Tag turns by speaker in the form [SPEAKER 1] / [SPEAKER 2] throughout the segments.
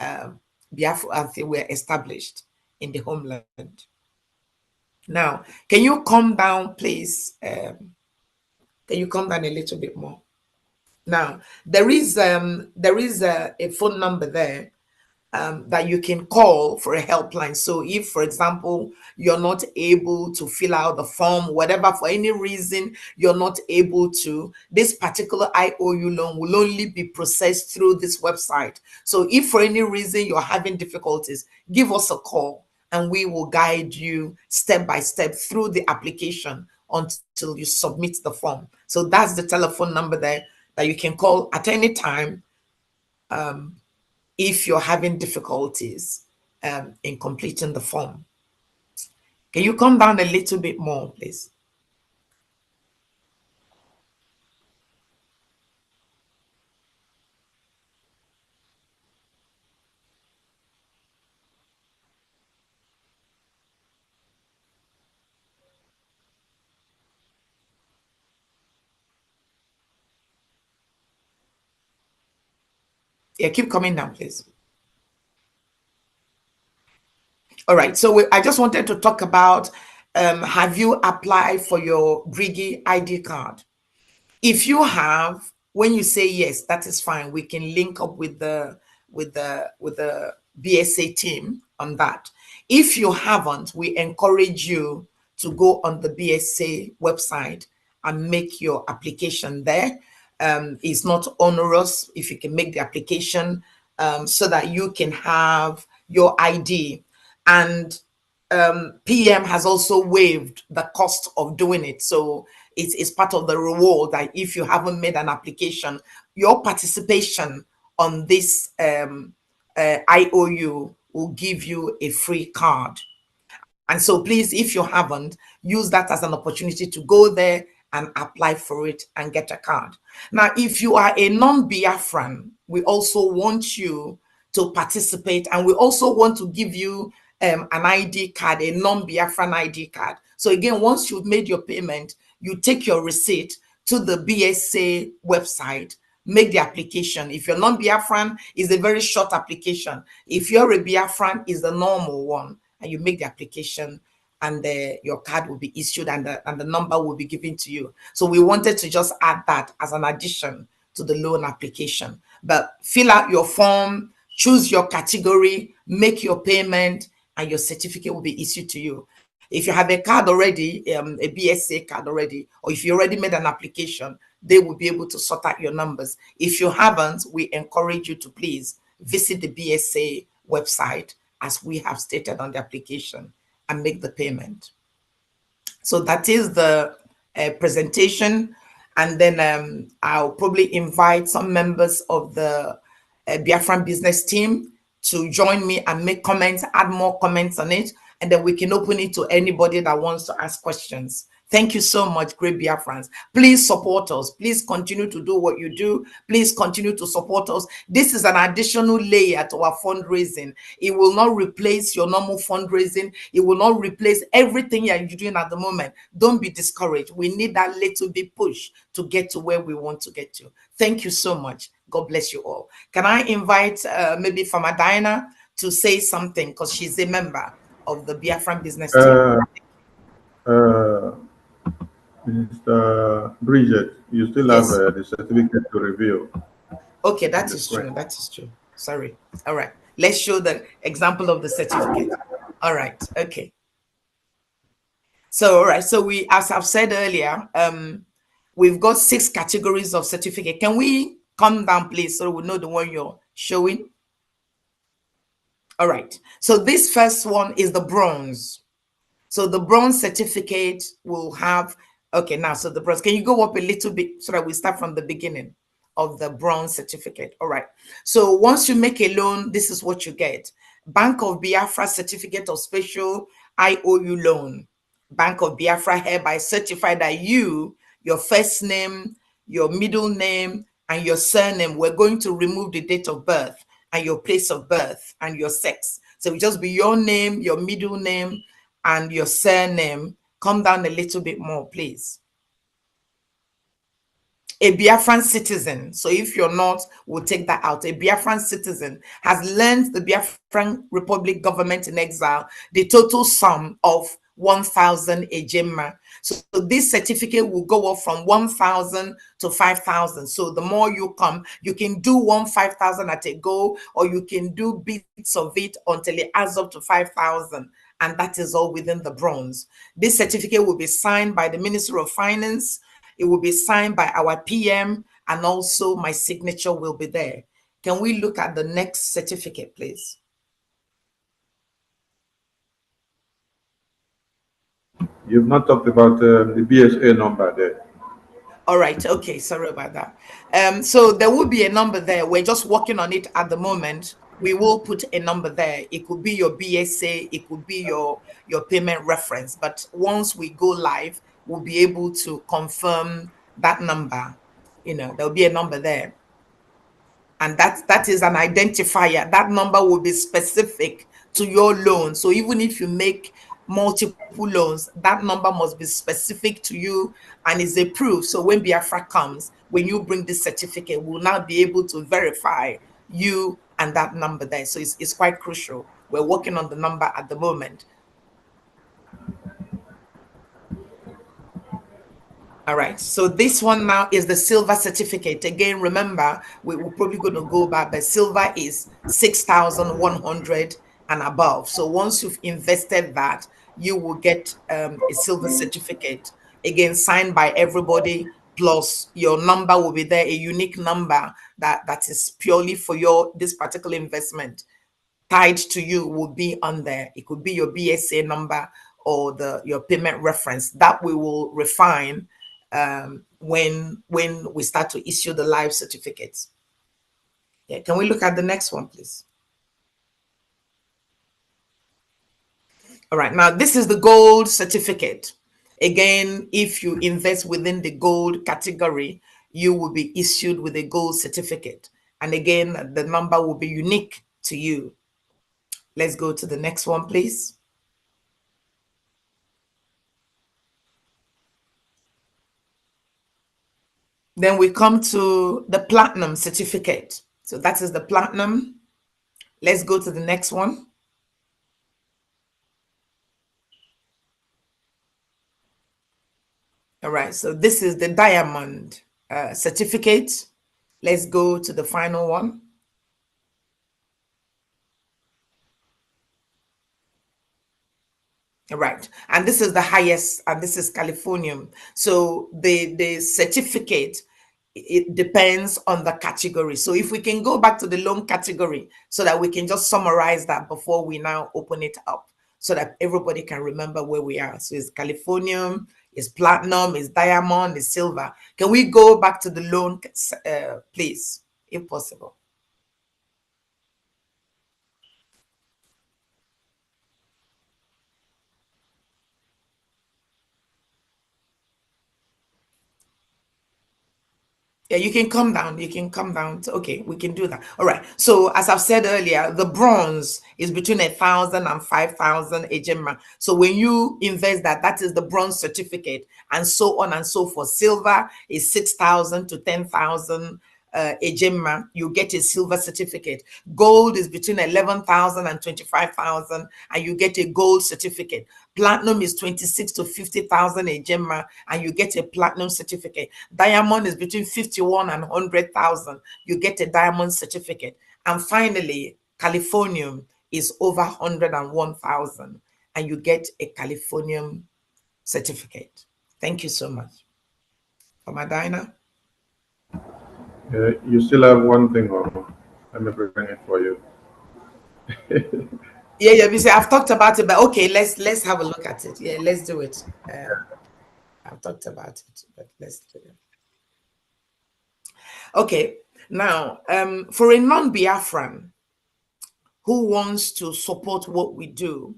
[SPEAKER 1] Biafra were established in the homeland. Now, can you come down, please? Can you come down a little bit more? Now, there is a phone number there that you can call for a helpline. So if, for example, you're not able to fill out the form, whatever, for any reason, you're not able to, this particular IOU loan will only be processed through this website. So if for any reason you're having difficulties, give us a call and we will guide you step by step through the application until you submit the form. So that's the telephone number there that you can call at any time if you're having difficulties in completing the form. Can you come down a little bit more, please? Yeah, keep coming down, please. All right, so I just wanted to talk about, have you applied for your Grigi ID card? If you have, when you say yes, that is fine. We can link up with the BSA team on that. If you haven't, we encourage you to go on the BSA website and make your application there. It's not onerous if you can make the application so that you can have your ID. And PM has also waived the cost of doing it. So it's part of the reward that if you haven't made an application, your participation on this IOU will give you a free card. And so please, if you haven't, use that as an opportunity to go there and apply for it and get a card. Now, if you are a non-Biafran, we also want you to participate, and we also want to give you an ID card, a non-Biafran ID card. So again, once you've made your payment, you take your receipt to the BSA website, make the application. If you're non-Biafran, it's a very short application. If you're a Biafran, it's the normal one, and you make the application, and your card will be issued, and the number will be given to you. So we wanted to just add that as an addition to the loan application. But fill out your form, choose your category, make your payment, and your certificate will be issued to you. If you have a card already, a BSA card already, or if you already made an application, they will be able to sort out your numbers. If you haven't, we encourage you to please visit the BSA website, as we have stated on the application, and make the payment. So that is the presentation. And then I'll probably invite some members of the Biafran business team to join me and make comments, add more comments on it, and then we can open it to anybody that wants to ask questions. Thank you so much, great Biafrans. Please support us. Please continue to do what you do. Please continue to support us. This is an additional layer to our fundraising. It will not replace your normal fundraising. It will not replace everything you're doing at the moment. Don't be discouraged. We need that little bit push to get to where we want to get to. Thank you so much. God bless you all. Can I invite maybe Fama Diana to say something, because she's a member of the Biafran business team?
[SPEAKER 2] Mr. Bridget, you still have the certificate to review.
[SPEAKER 1] Okay, that is true. That is true. Sorry. All right. Let's show the example of the certificate. All right. Okay. So, all right. So we, as I've said earlier, we've got 6 categories of certificate. Can we come down, please, so we know the one you're showing? All right. So this first one is the bronze. So the bronze certificate will have, okay, now, so the bronze, can you go up a little bit so that we start from the beginning of the bronze certificate? All right. So once you make a loan, this is what you get. Bank of Biafra certificate of special IOU loan. Bank of Biafra hereby certify that you, your first name, your middle name, and your surname, we're going to remove the date of birth and your place of birth and your sex. So it will just be your name, your middle name, and your surname. Come down a little bit more, please. A Biafran citizen, so if you're not, we'll take that out. A Biafran citizen has lent the Biafran Republic government in exile the total sum of 1,000 ejema. So this certificate will go up from 1,000 to 5,000. So the more you come, you can do 5,000 at a go, or you can do bits of it until it adds up to 5,000. And that is all within the bronze. This certificate will be signed by the Minister of Finance. It will be signed by our PM, and also my signature will be there. Can we look at the next certificate, please?
[SPEAKER 2] You've not talked about the BSA number there.
[SPEAKER 1] All right. Okay. Sorry about that. So there will be a number there. We're just working on it at the moment. We will put a number there. It could be your BSA. It could be your payment reference. But once we go live, we'll be able to confirm that number. There'll be a number there. And that is an identifier. That number will be specific to your loan. So even if you make multiple loans, that number must be specific to you and is a proof. So when Biafra comes, when you bring this certificate, we'll now be able to verify you and that number there. So it's quite crucial. We're working on the number at the moment. All right, so this one now is the silver certificate. Again, remember, we're probably going to go back, but silver is 6,100 and above. So once you've invested that, you will get a silver certificate, again, signed by everybody, plus your number will be there, a unique number that is purely for this particular investment, tied to you, will be on there. It could be your BSA number or your payment reference that we will refine when we start to issue the live certificates. Yeah, can we look at the next one, please? All right, now this is the gold certificate. Again, if you invest within the gold category, you will be issued with a gold certificate. And again, the number will be unique to you. Let's go to the next one, please. Then we come to the platinum certificate. So that is the platinum. Let's go to the next one. All right, so this is the diamond certificate. Let's go to the final one. Right, and this is the highest, and this is Californium. So the certificate, it depends on the category. So if we can go back to the loan category so that we can just summarize that before we now open it up, so that everybody can remember where we are. So it's Californium, it's platinum, it's diamond, it's silver. Can we go back to the loan, please, if possible? Yeah, you can come down. You can come down. Okay, we can do that. All right. So as I've said earlier, the bronze is between 1,000 and 5,000 ejema. So when you invest that is the bronze certificate, and so on and so forth. Silver is 6,000 to 10,000 ejema. You get a silver certificate. Gold is between 11,000 and 25,000, and you get a gold certificate. Platinum is 26 to 50,000 ejema, and you get a platinum certificate. Diamond is between 51 and 100,000. You get a diamond certificate. And finally, Californium is over 101,000, and you get a Californium certificate. Thank you so much. Madina?
[SPEAKER 2] You still have one thing on. Let me bring it for you.
[SPEAKER 1] Yeah, you see, I've talked about it, but okay, let's have a look at it. Yeah, let's do it. I've talked about it, but let's do it. Okay, now for a non-Biafran who wants to support what we do,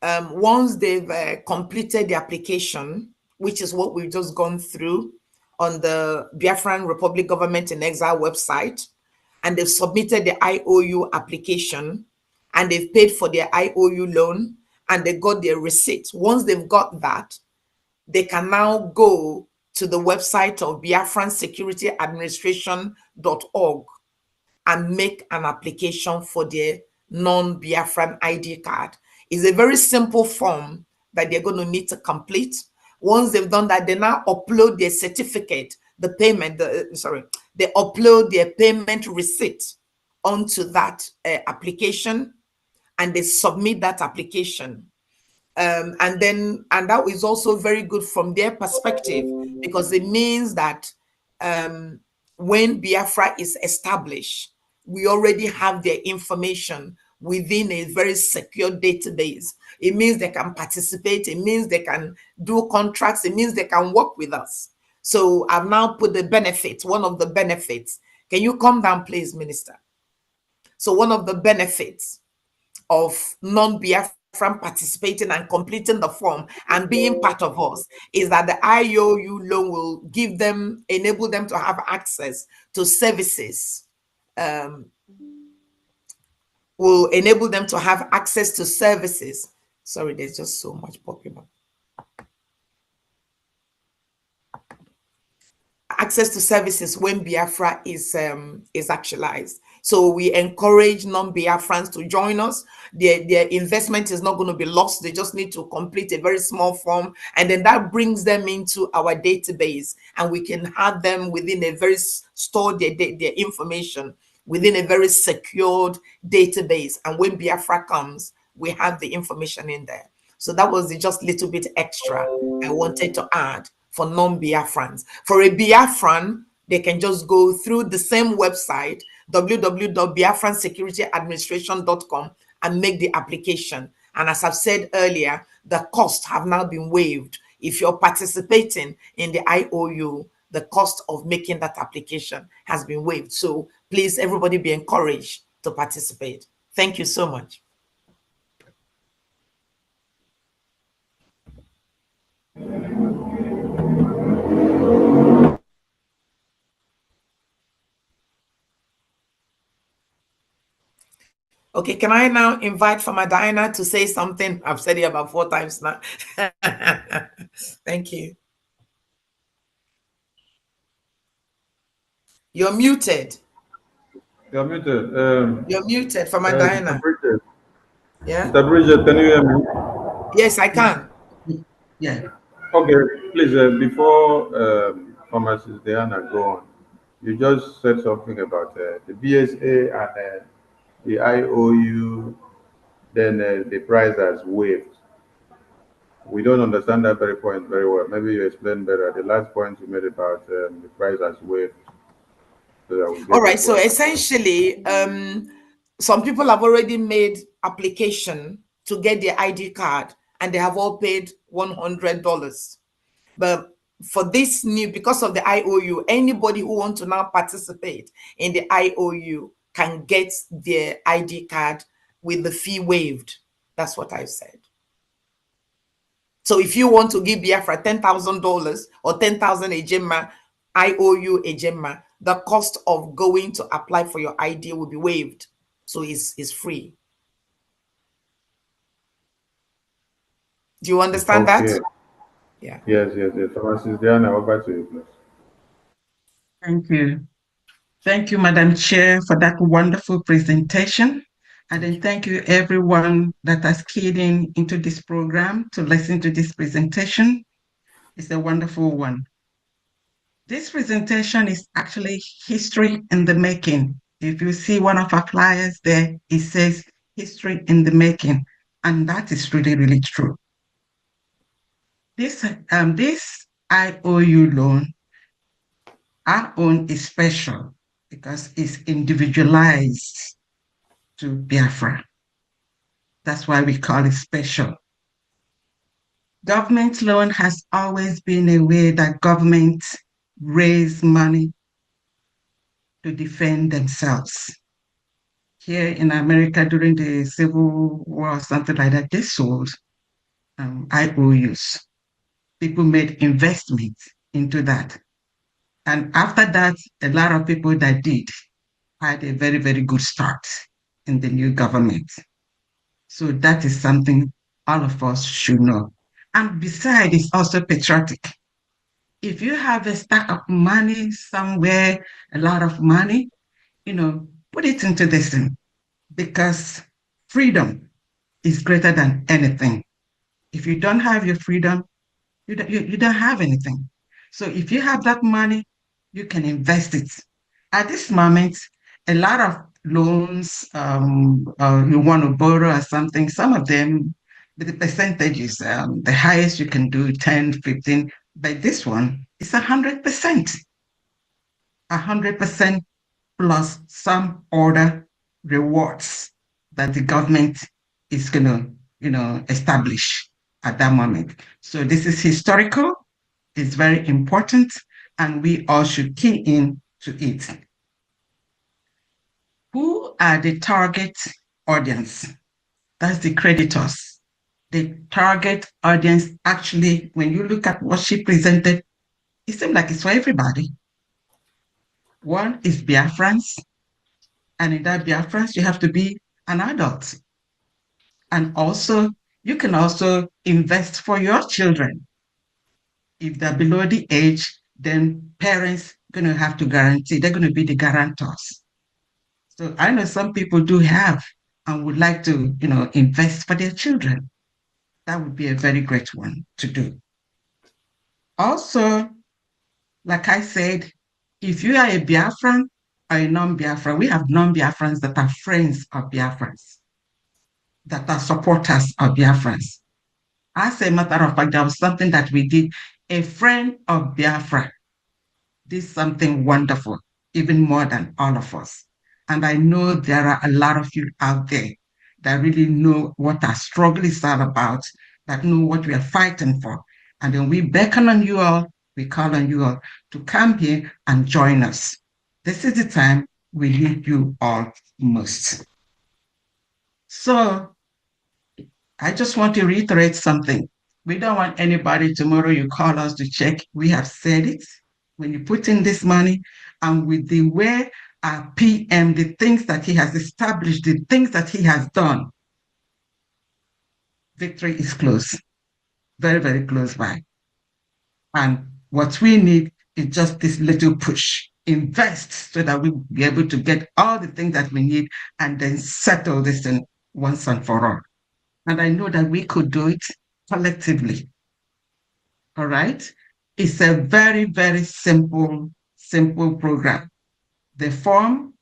[SPEAKER 1] once they've completed the application, which is what we've just gone through on the Biafran Republic Government in Exile website, and they've submitted the IOU application, and they've paid for their IOU loan, and they got their receipt. Once they've got that, they can now go to the website of biafransecurityadministration.org and make an application for their non-Biafran ID card. It's a very simple form that they're going to need to complete. Once they've done that, they now upload their certificate, the payment, they upload their payment receipt onto that application, and they submit that application. And that is also very good from their perspective, because it means that when Biafra is established, we already have their information within a very secure database. It means they can participate. It means they can do contracts. It means they can work with us. So I've now put the benefits, one of the benefits. Can you come down, please, Minister? So one of the benefits of non-Biafran participating and completing the form and being part of us is that the IOU loan will enable them to have access to services, Sorry, there's just so much popping up. Access to services when Biafra is actualized. So we encourage non-Biafrans to join us. Their investment is not going to be lost. They just need to complete a very small form, and then that brings them into our database, and we can have them within a very store their information within a very secured database. And when Biafra comes, we have the information in there. So that was just a little bit extra I wanted to add for non-Biafrans. For a Biafran, they can just go through the same website, www.biafransecurityadministration.com, and make the application. And as I've said earlier, the costs have now been waived. If you're participating in the IOU, the cost of making that application has been waived. So please, everybody be encouraged to participate. Thank you so much. Okay, can I now invite Farmer Diana to say something? I've said it about 4 times now. Thank you. You're muted.
[SPEAKER 2] You're muted.
[SPEAKER 1] You're muted, Farmer Diana. Yeah?
[SPEAKER 2] Mr. Bridget, can you hear me?
[SPEAKER 1] Yes, I can.
[SPEAKER 3] Yeah.
[SPEAKER 2] Okay, please, before Pharmacist Diana go on, you just said something about the BSA and the IOU, then the price has waived. We don't understand that very point very well. Maybe you explain better. The last point you made about the price has waived.
[SPEAKER 1] All right, so essentially, some people have already made application to get their ID card, and they have all paid $100. But for this new, because of the IOU, anybody who wants to now participate in the IOU can get their ID card with the fee waived. That's what I said. So if you want to give Biafra $10,000 or 10,000 Ejema, IOU Ejema, the cost of going to apply for your ID will be waived. So it's free. Do you understand that? Yeah.
[SPEAKER 2] Yes. Pharmacist Diana, over to you, please.
[SPEAKER 3] Thank you. Thank you, Madam Chair, for that wonderful presentation. And then thank you everyone that has keyed into this program to listen to this presentation. It's a wonderful one. This presentation is actually history in the making. If you see one of our flyers there, it says history in the making. And that is really, really true. This IOU loan, our own is special because it's individualized to Biafra. That's why we call it special. Government loan has always been a way that governments raise money to defend themselves. Here in America during the Civil War or something like that, they sold IOUs. People made investments into that. And after that, a lot of people that did had a very, very good start in the new government. So that is something all of us should know. And besides, it's also patriotic. if you have a stack of money somewhere, a lot of money, put it into this thing, because freedom is greater than anything. If you don't have your freedom, you don't have anything. So if you have that money, you can invest it. At this moment, a lot of loans, you want to borrow or something, some of them, the percentages, the highest you can do 10, 15, but this one is 100%, 100% plus some other rewards that the government is going to, establish at that moment. So this is historical, it's very important, and we all should key in to it. Who are the target audience? That's the creditors. The target audience, actually, when you look at what she presented, it seems like it's for everybody. One is Biafrans, and in that Biafrans, you have to be an adult. And also, you can also invest for your children. If they're below the age, then parents going to have to guarantee, they're going to be the guarantors. So I know some people do have and would like to, invest for their children. That would be a very great one to do. Also, like I said, if you are a Biafran or a non-Biafran, we have non-Biafrans that are friends of Biafrans, that are supporters of Biafrans. As a matter of fact, there was something that we did. A friend of Biafra did something wonderful, even more than all of us. And I know there are a lot of you out there that really know what our struggle is all about, that know what we are fighting for. And then we beckon on you all, we call on you all to come here and join us. This is the time we need you all most. So I just want to reiterate something. We don't want anybody tomorrow you call us to check. We have said it. When you put in this money, and with the way our PM, the things that he has established, the things that he has done, victory is close, very, very close by. And what we need is just this little push. Invest so that we'll be able to get all the things that we need and then settle this thing once and for all. And I know that we could do it collectively. All right? It's a very, very simple program. The form,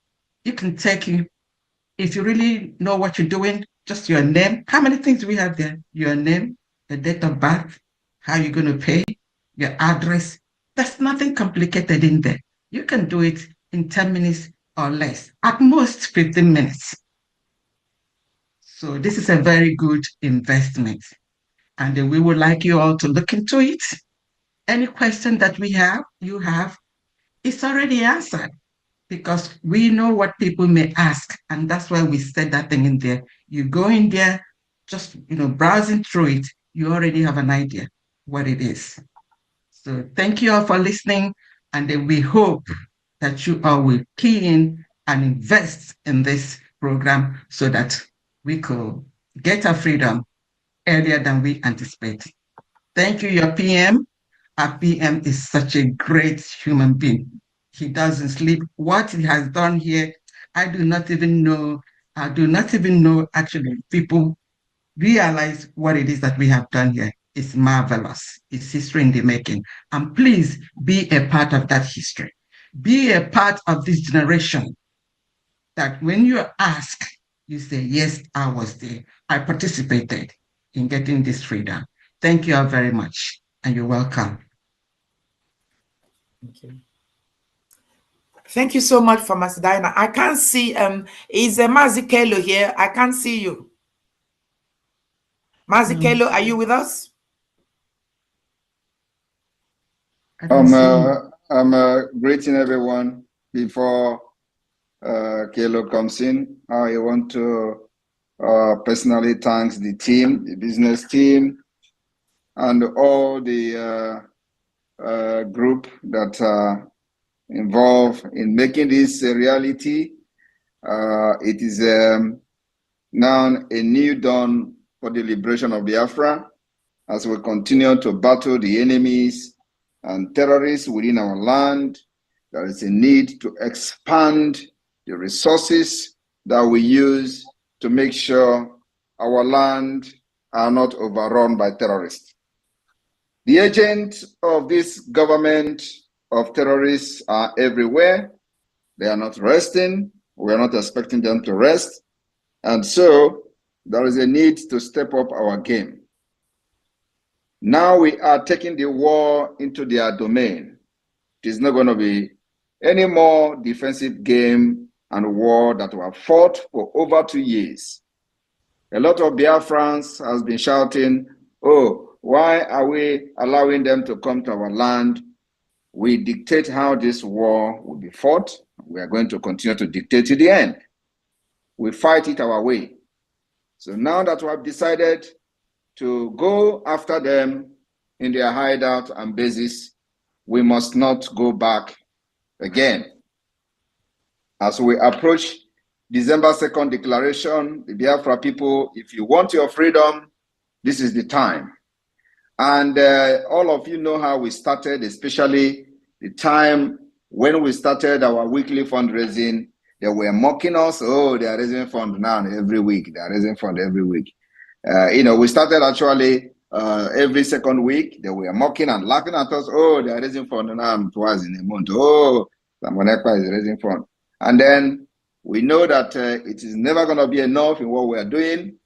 [SPEAKER 3] you can take it. If you really know what you're doing, just your name. How many things do we have there? Your name, the date of birth, how you're going to pay, your address. There's nothing complicated in there. You can do it in 10 minutes or less, at most 15 minutes. So this is a very good investment. And we would like you all to look into it. Any question that you have, it's already answered, because we know what people may ask, and that's why we said that thing in there. You go in there, just browsing through it, you already have an idea what it is. So thank you all for listening, and then we hope that you all will key in and invest in this program so that we could get our freedom earlier than we anticipate. Thank you, your PM. Our PM is such a great human being. He doesn't sleep. What he has done here, I do not even know actually people realize what it is that we have done here. It's marvelous. It's history in the making. And please be a part of that history. Be a part of this generation that when you ask, you say, yes, I was there. I participated in getting this freedom. Thank you all very much, and you're welcome.
[SPEAKER 1] Thank you. Thank you so much, Pharmacy Diana. I can't see, is Mazikelo here? I can't see you. Mazikelo, are you with us?
[SPEAKER 4] I'm greeting everyone before Kelo comes in. I want to personally thank the team, the business team, and all the group that are involved in making this a reality. It is now a new dawn for the liberation of Biafra as we continue to battle the enemies and terrorists within our land. There is a need to expand the resources that we use to make sure our land are not overrun by terrorists. The agents of this government of terrorists are everywhere. They are not resting. We are not expecting them to rest. And so there is a need to step up our game. Now we are taking the war into their domain. It is not going to be any more defensive game and war that we have fought for over 2 years. A lot of Biafrans has been shouting, oh, why are we allowing them to come to our land? We dictate how this war will be fought. We are going to continue to dictate to the end. We fight it our way. So now that we have decided to go after them in their hideout and bases, we must not go back again. As we approach December 2nd declaration, the Biafra people, if you want your freedom, this is the time. And all of you know how we started, especially the time when we started our weekly fundraising. They were mocking us. Oh, they are raising fund now every week. They are raising fund every week. We started actually every second week. They were mocking and laughing at us. Oh, they are raising fund now twice in a month. Oh, Samonekpa is raising fund. And then we know that it is never going to be enough in what we are doing.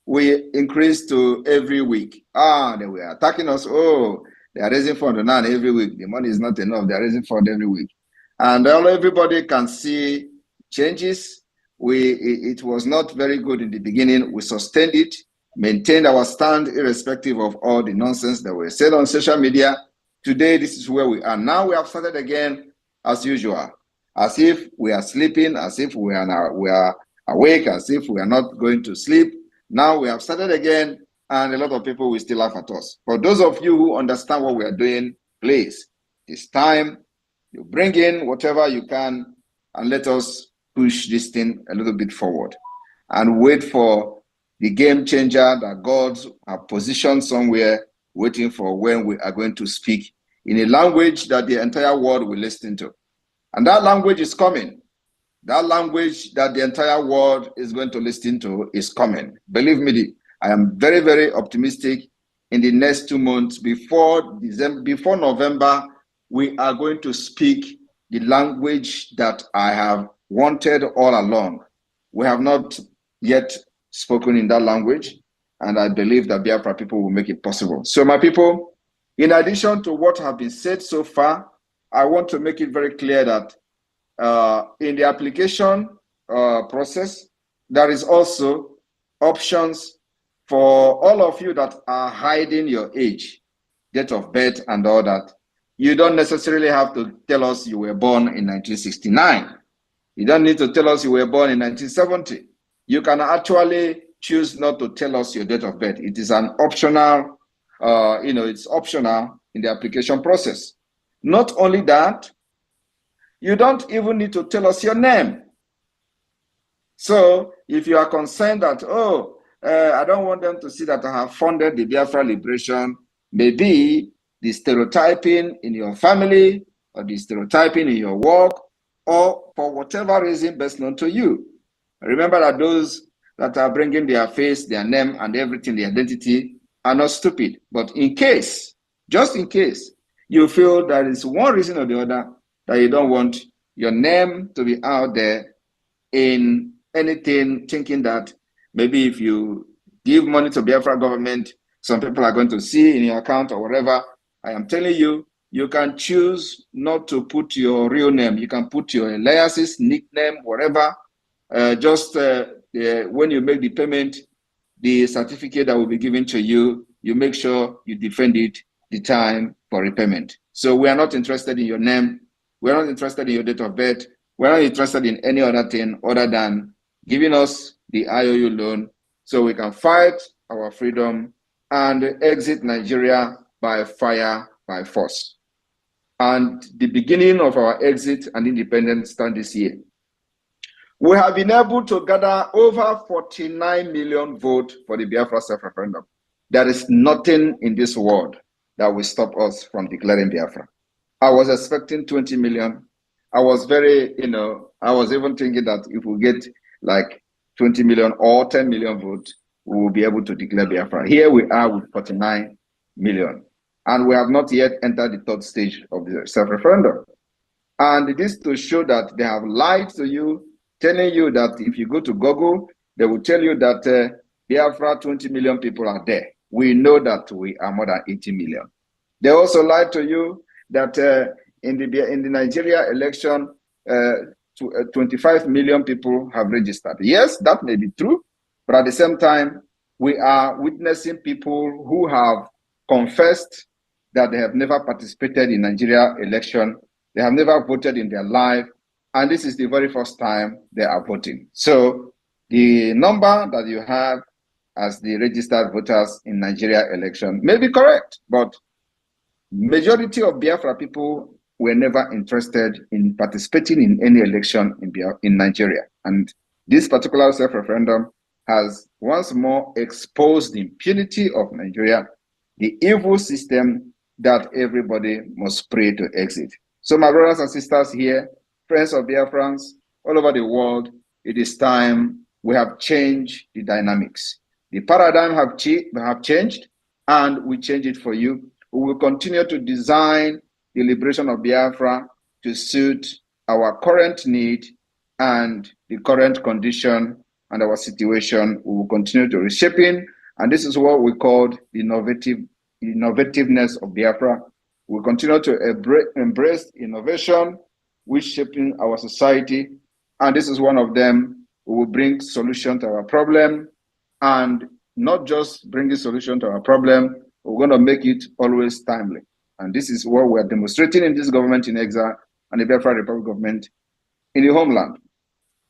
[SPEAKER 4] We increased to every week. They were attacking us. Oh, they are raising fund now every week. The money is not enough. They are raising fund every week. And everybody can see changes. It was not very good in the beginning. We sustained it, maintained our stand irrespective of all the nonsense that were said on social media. Today, this is where we are. Now we have started again as usual, as if we are sleeping, as if we are awake, as if we are not going to sleep. Now we have started again, and a lot of people will still laugh at us. For those of you who understand what we are doing, please, it's time you bring in whatever you can and let us push this thing a little bit forward and wait for the game changer that God has positioned somewhere, waiting for when we are going to speak in a language that the entire world will listen to. And that language is coming. That language that the entire world is going to listen to is coming. Believe me, I am very, very optimistic. In the next 2 months, before November, we are going to speak the language that I have wanted all along. We have not yet spoken in that language, and I believe that Biafra people will make it possible. So my people, in addition to what have been said so far, I want to make it very clear that in the application process, there is also options for all of you that are hiding your age, date of birth and all that. You don't necessarily have to tell us you were born in 1969. You don't need to tell us you were born in 1970. You can actually choose not to tell us your date of birth. It is an optional, it's optional in the application process. Not only that, you don't even need to tell us your name. So if you are concerned that, I don't want them to see that I have funded the Biafra liberation, maybe the stereotyping in your family or the stereotyping in your work, or for whatever reason best known to you. Remember that those that are bringing their face, their name, and everything, their identity, are not stupid. But in case, just in case, you feel there is one reason or the other that you don't want your name to be out there in anything, thinking that maybe if you give money to Biafra government, some people are going to see in your account or whatever. I am telling you, you can choose not to put your real name. You can put your aliases, nickname, whatever. When you make the payment, the certificate that will be given to you, you make sure you defend it the time for repayment. So we are not interested in your name. We're not interested in your date of birth. We're not interested in any other thing other than giving us the IOU loan so we can fight our freedom and exit Nigeria by fire, by force. And the beginning of our exit and independence starts this year. We have been able to gather over 49 million votes for the Biafra self-referendum. There is nothing in this world that will stop us from declaring Biafra. I was expecting 20 million. I was very, I was even thinking that if we get like 20 million or 10 million votes, we will be able to declare Biafra. Here we are with 49 million. And we have not yet entered the third stage of the self-referendum. And it is to show that they have lied to you, telling you that if you go to Google, they will tell you that Biafra 20 million people are there. We know that we are more than 80 million. They also lied to you that in the Nigeria election, 25 million people have registered. Yes, that may be true, but at the same time, we are witnessing people who have confessed that they have never participated in Nigeria election. They have never voted in their life, and this is the very first time they are voting. So the number that you have as the registered voters in Nigeria election may be correct, but majority of Biafra people were never interested in participating in any election in Nigeria. And this particular self-referendum has once more exposed the impunity of Nigeria, the evil system that everybody must pray to exit. So my brothers and sisters here, friends of Biafrans, all over the world, it is time we have changed the dynamics. The paradigm have changed, and we change it for you. We will continue to design the liberation of Biafra to suit our current need and the current condition and our situation. We will continue to reshaping, and this is what we call the innovativeness of Biafra. We will continue to embrace innovation, which shaping our society, and this is one of them. We will bring solution to our problem, and not just bring a solution to our problem, we're going to make it always timely. And this is what we're demonstrating in this government in exile and the Biafra Republic government in the homeland.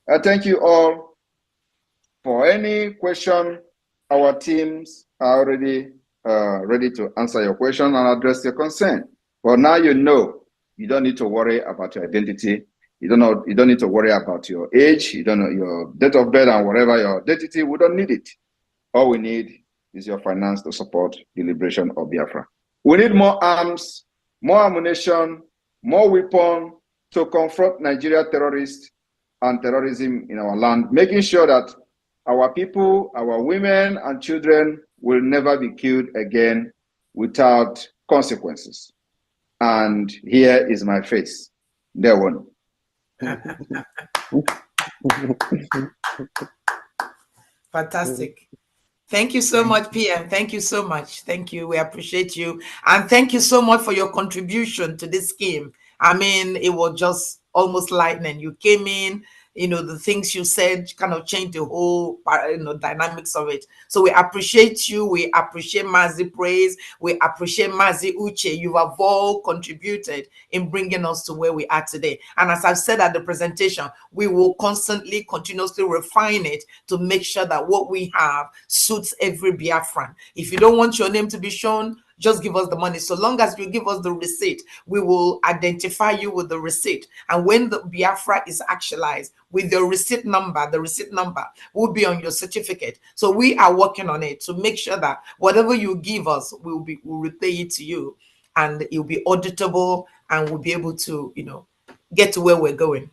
[SPEAKER 4] I thank you all. For any question, our teams are already ready to answer your question and address your concern. But now you know, you don't need to worry about your identity. You don't need to worry about your age. You don't know your date of birth and whatever your identity. We don't need it. All we need is your finance to support the liberation of Biafra. We need more arms, more ammunition, more weapons to confront Nigeria terrorists and terrorism in our land, making sure that our people, our women and children will never be killed again without consequences. And here is my face. There one.
[SPEAKER 1] Fantastic. Thank you so much, PM. Thank you so much. Thank you. We appreciate you. And thank you so much for your contribution to this scheme. I mean, it was just almost lightning. You came in, the things you said kind of changed the whole, dynamics of it. So we appreciate you. We appreciate Mazi Praise. We appreciate Mazi Uche. You have all contributed in bringing us to where we are today. And as I've said at the presentation, we will constantly, continuously refine it to make sure that what we have suits every Biafran. If you don't want your name to be shown, just give us the money. So long as you give us the receipt, we will identify you with the receipt. And when the Biafra is actualized, with your receipt number, the receipt number will be on your certificate. So we are working on it to make sure that whatever you give us, we'll repay it to you, and it'll be auditable, and we'll be able to, get to where we're going.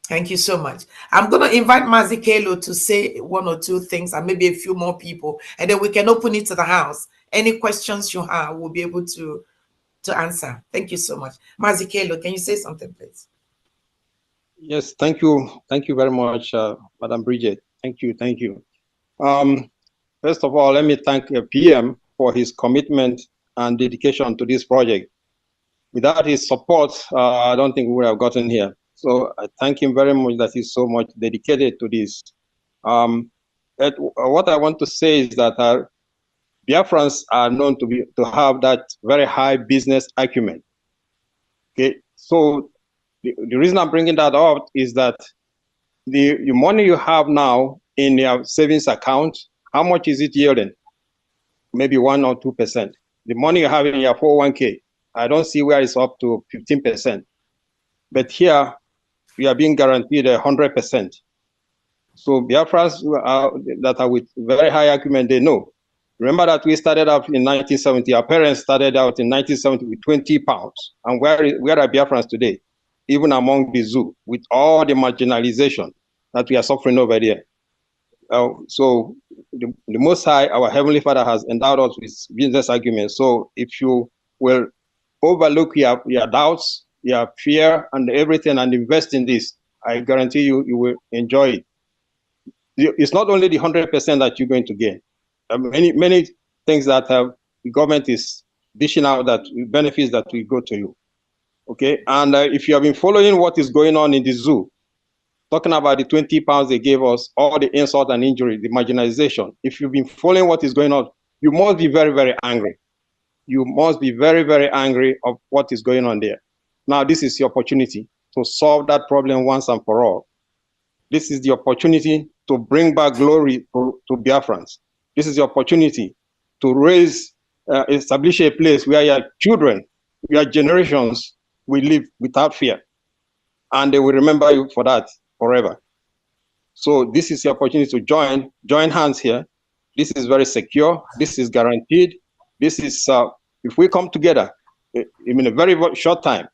[SPEAKER 1] Thank you so much. I'm going to invite Mazi Kelo to say one or two things, and maybe a few more people, and then we can open it to the house. Any questions you have, we'll be able to answer. Thank you so much. Mazi Kelo, can you say something, please?
[SPEAKER 5] Yes, thank you. Thank you very much, Madam Bridget. Thank you. Thank you. First of all, let me thank PM for his commitment and dedication to this project. Without his support, I don't think we would have gotten here. So I thank him very much that he's so much dedicated to this. What I want to say is that Biafrans are known to have that very high business acumen. Okay, so the reason I'm bringing that up is that the money you have now in your savings account, how much is it yielding? Maybe 1 or 2%. The money you have in your 401k, I don't see where it's up to 15%. But here, we are being guaranteed 100%. So Biafrans that are with very high acumen, they know Remember that we started out in 1970. Our parents started out in 1970 with 20 pounds. And where are Biafrans today? Even among the zoo, with all the marginalization that we are suffering over there. So the Most High, our Heavenly Father, has endowed us with business arguments. So if you will overlook your doubts, your fear, and everything, and invest in this, I guarantee you, you will enjoy it. It's not only the 100% that you're going to gain. Many things that the government is dishing out, that benefits that will go to you. Okay, and if you have been following what is going on in the zoo, talking about the 20 pounds they gave us, all the insult and injury, the marginalization, if you've been following what is going on, you must be very, very angry. You must be very, very angry of what is going on there. Now, this is the opportunity to solve that problem once and for all. This is the opportunity to bring back glory to Biafrans. This is the opportunity to raise, establish a place where your children, your generations will live without fear. And they will remember you for that forever. So this is the opportunity to join hands here. This is very secure. This is guaranteed. This is, if we come together in a very short time,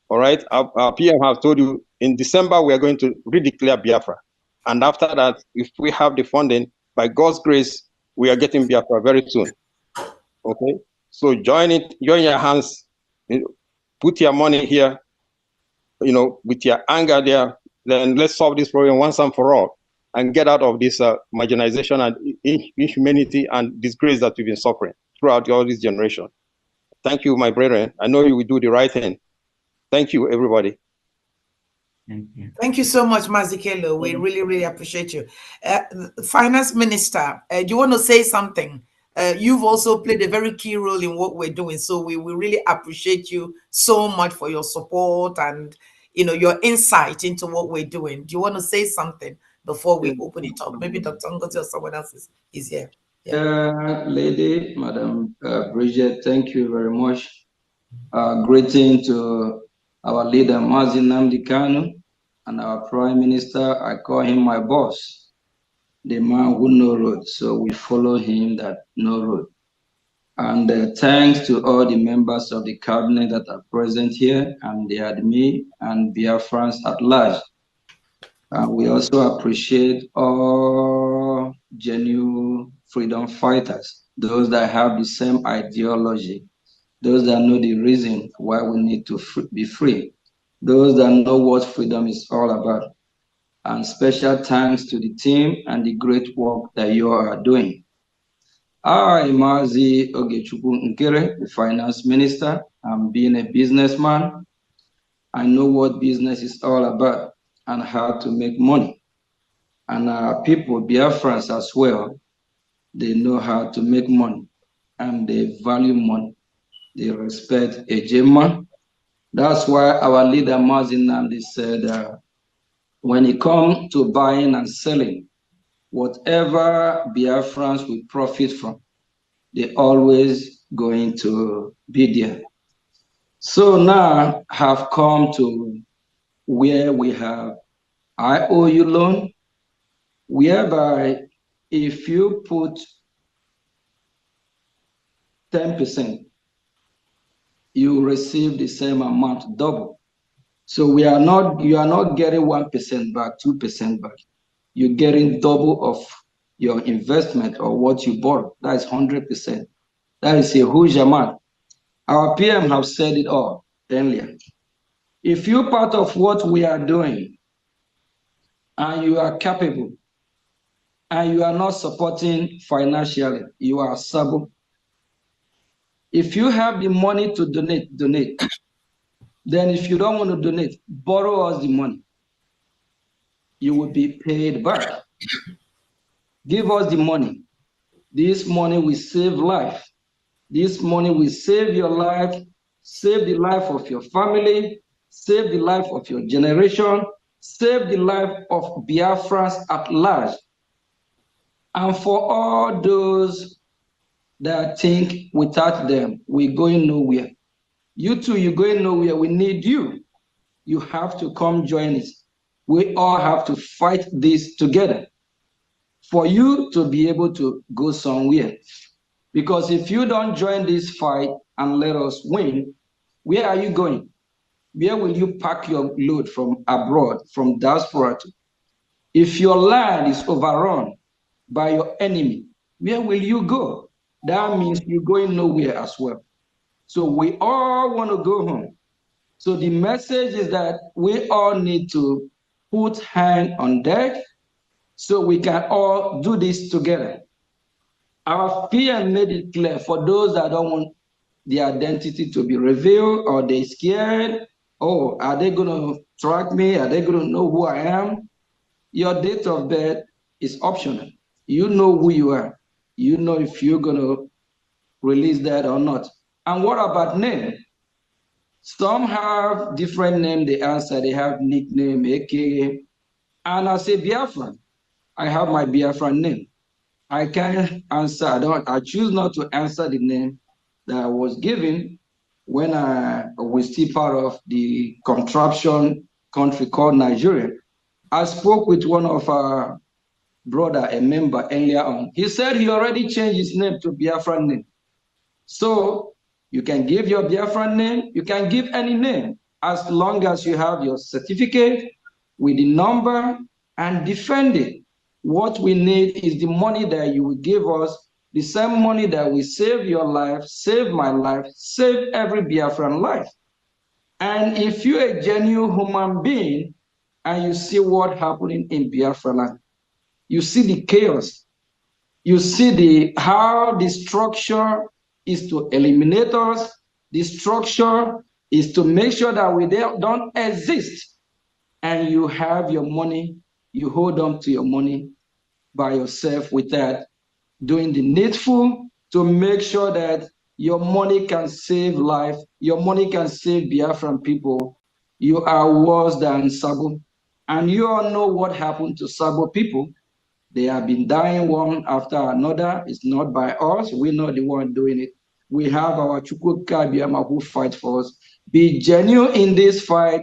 [SPEAKER 5] all right, our PM have told you in December, we are going to redeclare Biafra. And after that, if we have the funding, by God's grace, we are getting Biafra very soon. Okay, so join your hands, put your money here, with your anger there, then let's solve this problem once and for all and get out of this marginalization and inhumanity and disgrace that we've been suffering throughout all this generation. Thank you, my brethren. I know you will do the right thing. Thank you, everybody.
[SPEAKER 3] Thank you.
[SPEAKER 1] Thank you so much, Mazikelo. We really, really appreciate you. Finance Minister, do you want to say something? You've also played a very key role in what we're doing. So we really appreciate you so much for your support and, your insight into what we're doing. Do you want to say something before we open it up? Maybe Dr. Ngozi or someone else is here. Yeah.
[SPEAKER 6] Lady, Madam Bridget, thank you very much. Greeting to our leader, Mazi Nnamdi Kanu, and our Prime Minister. I call him my boss, the man who knows road. So we follow him that know road. And thanks to all the members of the cabinet that are present here, and the admin and Biafrans at large. We also appreciate all genuine freedom fighters, those that have the same ideology, those that know the reason why we need to be free, those that know what freedom is all about. And special thanks to the team and the great work that you are doing. I, Mazi Ogechukwu Nkere, the finance minister, I'm being a businessman. I know what business is all about and how to make money. And our people, Biafrans as well, they know how to make money and they value money. They respect Ejema. That's why our leader, Mazi Nnamdi, said, when it comes to buying and selling, whatever Biafrans will profit from, they're always going to be there. So now have come to where we have IOU loan, whereby if you put 10%, you receive the same amount, double. So you are not getting 1% back, 2% back. You're getting double of your investment or what you borrowed. That is 100%. That is a huge amount. Our PM have said it all earlier. If you're part of what we are doing and you are capable and you are not supporting financially, you are sabo. If you have the money to donate. Then if you don't want to donate, borrow us the money. You will be paid back. Give us the money. This money will save life. This money will save your life, save the life of your family, save the life of your generation, save the life of Biafrans at large. And for all those that think without them, we're going nowhere. You too, you're going nowhere. We need you. You have to come join us. We all have to fight this together for you to be able to go somewhere. Because if you don't join this fight and let us win, where are you going? Where will you pack your load from abroad, from diaspora to? If your land is overrun by your enemy, where will you go? That means you're going nowhere as well. So we all want to go home. So the message is that we all need to put hand on deck so we can all do this together. Our PM made it clear for those that don't want the identity to be revealed or they're scared. Oh, are they going to track me? Are they going to know who I am? Your date of birth is optional. You know who you are. You know if you're going to release that or not. And what about name? Some have different name. They answer. They have nickname, AKA. And I say Biafran. I have my Biafran name. I can answer. I choose not to answer the name that I was given when I was still part of the contraption country called Nigeria. I spoke with one of our brother, a member earlier on. He said he already changed his name to Biafran name. So you can give your Biafran name, you can give any name, as long as you have your certificate with the number and defend it. What we need is the money that you will give us, the same money that will save your life, save my life, save every Biafran life. And if you're a genuine human being and you see what happening in Biafra land, you see the chaos, you see how the structure is to eliminate us, the structure is to make sure that we don't exist. And you have your money, you hold on to your money by yourself without doing the needful to make sure that your money can save life, your money can save Biafran people. You are worse than Sabo. And you all know what happened to Sabo people. They have been dying one after another. It's not by us. We're not the one doing it. We have our Chukwuka Biama who fight for us. Be genuine in this fight.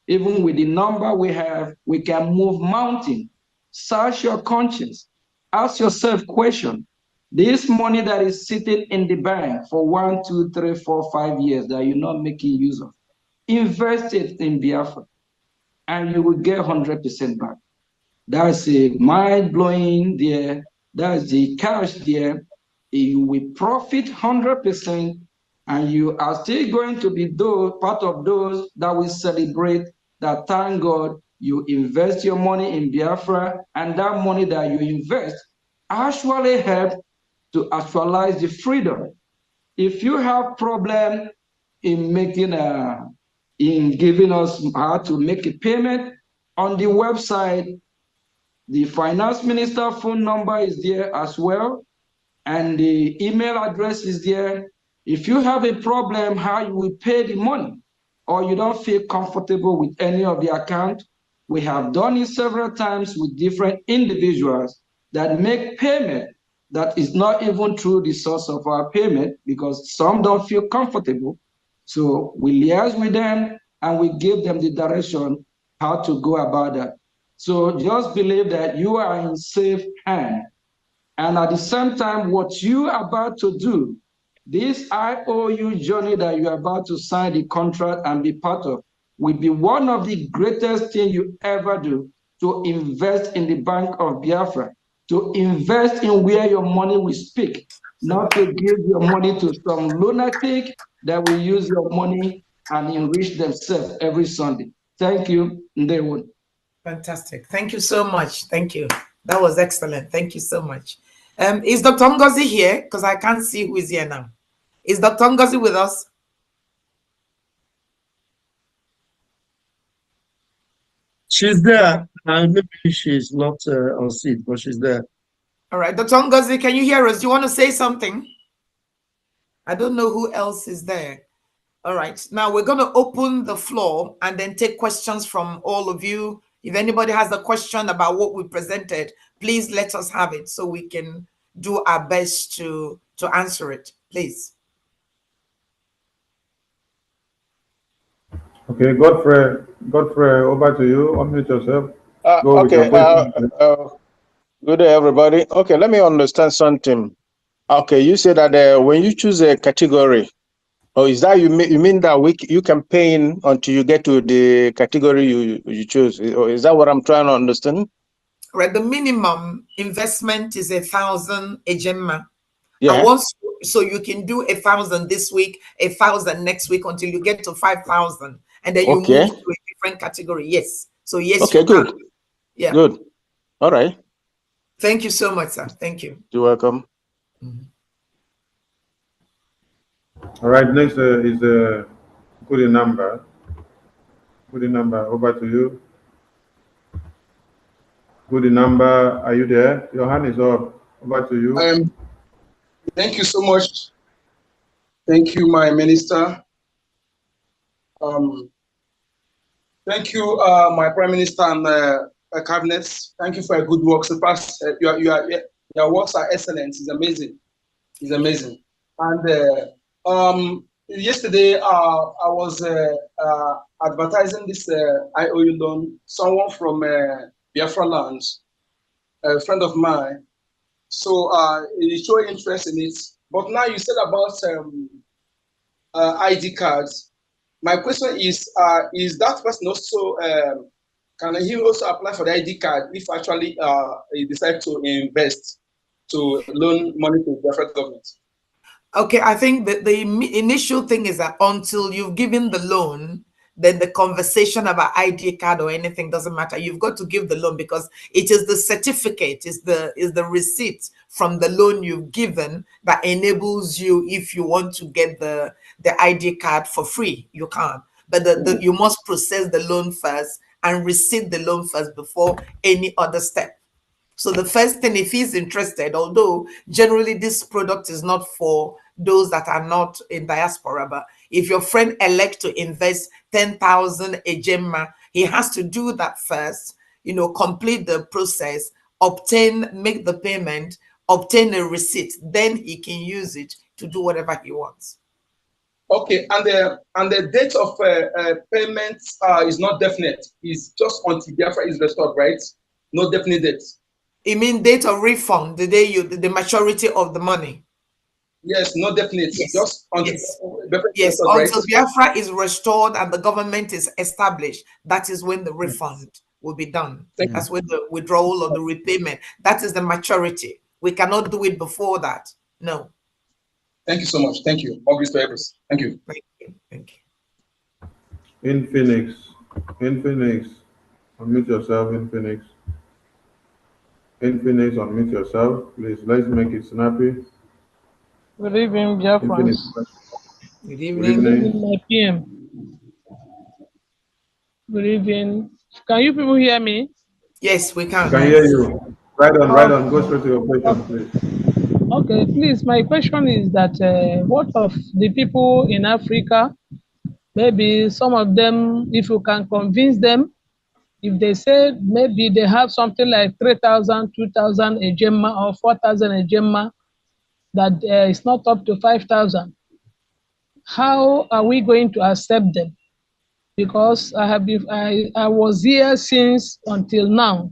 [SPEAKER 6] Even with the number we have, we can move mountain. Search your conscience. Ask yourself question. This money that is sitting in the bank for 1, 2, 3, 4, 5 years that you're not making use of, invest it in Biafra and you will get 100% back. That's a mind-blowing there. That's the cash there. You will profit 100%, and you are still going to be part of those that will celebrate that, thank God, you invest your money in Biafra, and that money that you invest actually help to actualize the freedom. If you have problem in giving us how to make a payment on the website, the finance minister phone number is there as well, and the email address is there. If you have a problem how you will pay the money, or you don't feel comfortable with any of the account, we have done it several times with different individuals that make payment that is not even through the source of our payment because some don't feel comfortable. So we liaise with them and we give them the direction how to go about that. So just believe that you are in safe hand. And at the same time, what you are about to do, this IOU journey that you're about to sign the contract and be part of, will be one of the greatest things you ever do, to invest in the Bank of Biafra, to invest in where your money will speak, not to give your money to some lunatic that will use your money and enrich themselves every Sunday. Thank you, Ndewo.
[SPEAKER 1] Fantastic. Thank you so much. Thank you. That was excellent. Thank you so much. Is Dr. Ngozi here? Because I can't see who is here now. Is Dr. Ngozi with us?
[SPEAKER 7] She's there. Maybe she's not on seat, but she's there.
[SPEAKER 1] All right. Dr. Ngozi, can you hear us? Do you want to say something? I don't know who else is there. All right. Now we're going to open the floor and then take questions from all of you. If anybody has a question about what we presented, please let us have it so we can do our best to answer it, please.
[SPEAKER 2] Okay, Godfrey, over to you. Unmute yourself.
[SPEAKER 5] Okay. Good day, everybody. Okay, let me understand something. Okay, you said that when you choose a category, or is that you mean that you can pay in until you get to the category you choose? Or is that what I'm trying to understand?
[SPEAKER 1] Right, the minimum investment is 1,000 ejemma.
[SPEAKER 5] Yeah.
[SPEAKER 1] And so you can do 1,000 this week, 1,000 next week until you get to 5,000, and then you move to a different category. Yes. So yes.
[SPEAKER 5] Okay, good.
[SPEAKER 1] Can. Yeah.
[SPEAKER 5] Good. All right.
[SPEAKER 1] Thank you so much, sir. Thank you.
[SPEAKER 5] You're welcome.
[SPEAKER 2] All right. Next is Goody Number. Goody Number, over to you. Goody Number, are you there? Your hand is up. Over to you.
[SPEAKER 8] Thank you so much. Thank you, my minister. Thank you, my Prime Minister and cabinet. Thank you for your good work. So past, your works are excellent. It's amazing. It's amazing. And yesterday, I was advertising this IOU loan. Someone from Biafra land, a friend of mine. So he showed interest in it. But now you said about ID cards. My question is that person also, can he also apply for the ID card if actually he decides to invest, to loan money to the federal government?
[SPEAKER 1] Okay, I think that the initial thing is that until you've given the loan, then the conversation about ID card or anything doesn't matter. You've got to give the loan because it is the certificate, is the receipt from the loan you've given that enables you, if you want to get the ID card for free, you can. But you must process the loan first and receive the loan first before any other step. So the first thing, if he's interested, although generally this product is not for those that are not in diaspora, but if your friend elects to invest 10,000 ejemma, he has to do that first, complete the process, make the payment, obtain a receipt, then he can use it to do whatever he wants.
[SPEAKER 8] Okay, and the date of payment is not definite. It's just until Biafra is restored, right? No definite date.
[SPEAKER 1] You mean date of refund, the day the maturity of the money?
[SPEAKER 8] Yes, no definite.
[SPEAKER 1] Yes.
[SPEAKER 8] Just until
[SPEAKER 1] yes. Until Biafra is restored and the government is established, that is when the refund will be done. That's when the withdrawal or the repayment. That is the maturity. We cannot do it before that. No.
[SPEAKER 8] Thank you so much. Thank you. All grace to everyone. Thank you.
[SPEAKER 1] Thank you. Thank you.
[SPEAKER 2] In Phoenix, unmute yourself. In Phoenix, unmute yourself. Please, let's make it snappy.
[SPEAKER 9] Good evening, Biafrans.
[SPEAKER 1] Good evening.
[SPEAKER 9] Good evening, my PM. Good evening. Can you people hear me?
[SPEAKER 1] Yes, we can.
[SPEAKER 2] Can hear you. Right on. Go straight to your question, please.
[SPEAKER 9] Okay, please. My question is that what of the people in Africa? Maybe some of them, if you can convince them, if they say maybe they have something like 3,000, 2,000 ejemma or 4,000 ejemma, that it's not up to 5,000. How are we going to accept them? Because I was here since until now.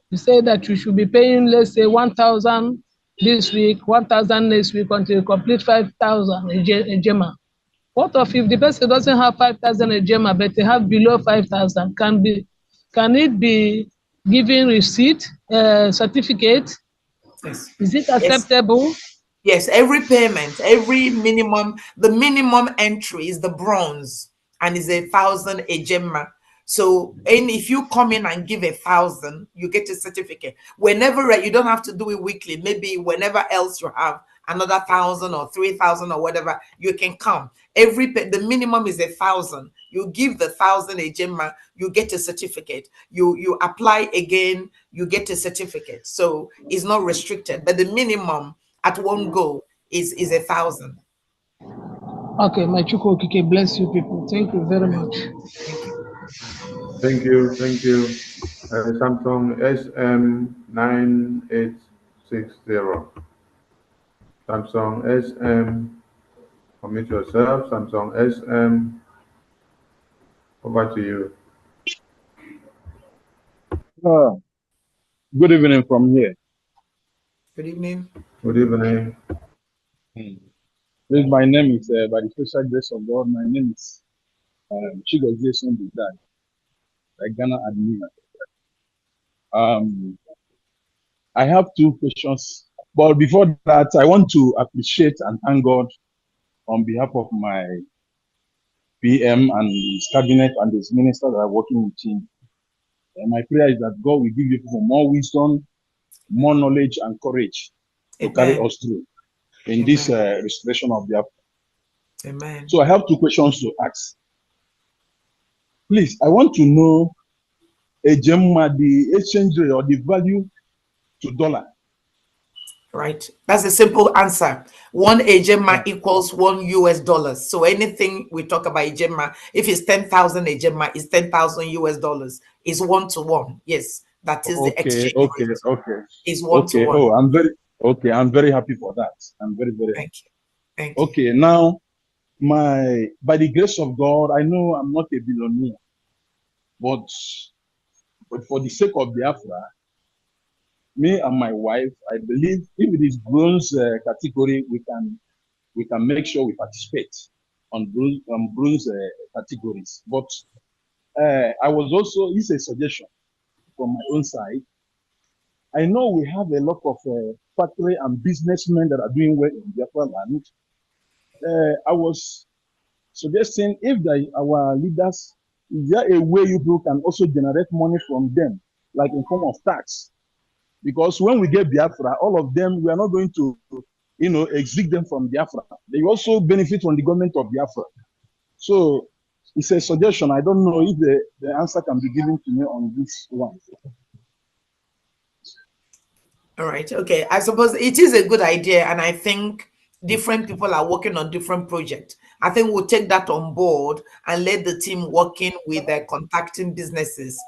[SPEAKER 9] You say that you should be paying, let's say, 1,000 this week, 1,000 next week until you complete 5,000 ejemma. What if the person doesn't have 5,000 ejemma but they have below 5,000? Can it be given receipt, certificate?
[SPEAKER 1] Yes.
[SPEAKER 9] Is it acceptable?
[SPEAKER 1] Yes, every payment, the minimum entry is the bronze and is 1,000 ejemma. So, and if you come in and give 1,000, you get a certificate. Whenever you don't have to do it weekly, maybe whenever else you have another 1,000 or 3,000 or whatever, you can come. The minimum is 1,000. You give the 1,000 ejemma, you get a certificate. You apply again, you get a certificate. So it's not restricted, but the minimum at one go is 1,000.
[SPEAKER 9] Okay, my Chukwu bless you people. Thank you very much.
[SPEAKER 2] Thank you. Samsung SM9860. Samsung SM, commit yourself. Samsung SM, over to you.
[SPEAKER 10] Good evening from here.
[SPEAKER 1] Good evening.
[SPEAKER 2] Good evening.
[SPEAKER 10] Please, my name is, by the special grace of God, my name is Chigozie Sunday, Ghana admin. I have two questions, but before that, I want to appreciate and thank God on behalf of my PM and his cabinet and his ministers that are working with him. And my prayer is that God will give you people more wisdom, more knowledge, and courage to carry us through in this restoration of their.
[SPEAKER 1] Amen.
[SPEAKER 10] So I have two questions to ask. Please, I want to know the exchange rate or the value to dollar.
[SPEAKER 1] Right. That's a simple answer. One Ejema equals $1 US. So anything we talk about Ejema, if it's 10,000 Ejema, it's 10,000 US. It's 1 to 1. Yes, that is the exchange rate.
[SPEAKER 10] Okay.
[SPEAKER 1] Is 1 to 1.
[SPEAKER 10] Oh, I'm very happy for that. I'm very happy.
[SPEAKER 1] Thank you.
[SPEAKER 10] Okay, now by the grace of God, I know I'm not a billionaire, but for the sake of Biafra, me and my wife, I believe if it is bronze category, we can make sure we participate on bronze categories. But I was also, it's a suggestion from my own side. I know we have a lot of factory and businessmen that are doing well in Biafra land. I was suggesting if our leaders, is there a way you people can also generate money from them, like in form of tax? Because when we get Biafra, all of them, we are not going to, exit them from Biafra. They also benefit from the government of Biafra. So it's a suggestion. I don't know if the answer can be given to me on this one.
[SPEAKER 1] All right. Okay. I suppose it is a good idea. And I think different people are working on different projects. I think we'll take that on board and let the team working with contacting businesses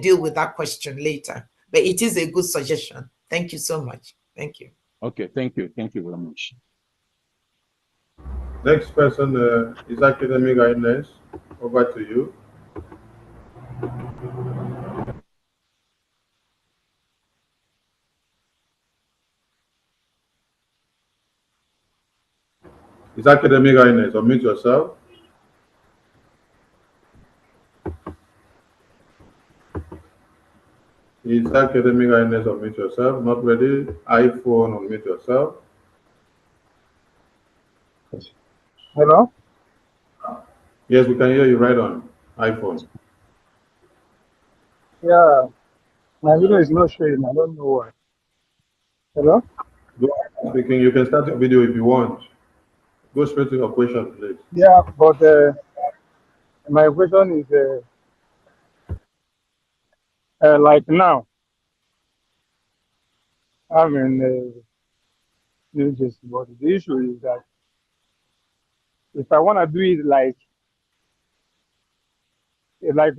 [SPEAKER 1] deal with that question later. But it is a good suggestion. Thank you so much. Thank you.
[SPEAKER 10] Okay. Thank you. Thank you very much.
[SPEAKER 2] Next person is Academic Guidance. Over to you. Is Academic Guidance? Unmute yourself. Is Academic Guidance? Unmute yourself. Not ready. iPhone, unmute yourself.
[SPEAKER 11] Hello?
[SPEAKER 2] Yes, we can hear you right on iPhone.
[SPEAKER 11] Yeah, my video is not showing. I don't know why. Hello?
[SPEAKER 2] Go speaking. You can start your video if you want. Go straight to your question, please.
[SPEAKER 11] Yeah, but my question is like now, I'm in New Jersey, but the issue is that if I want to do it like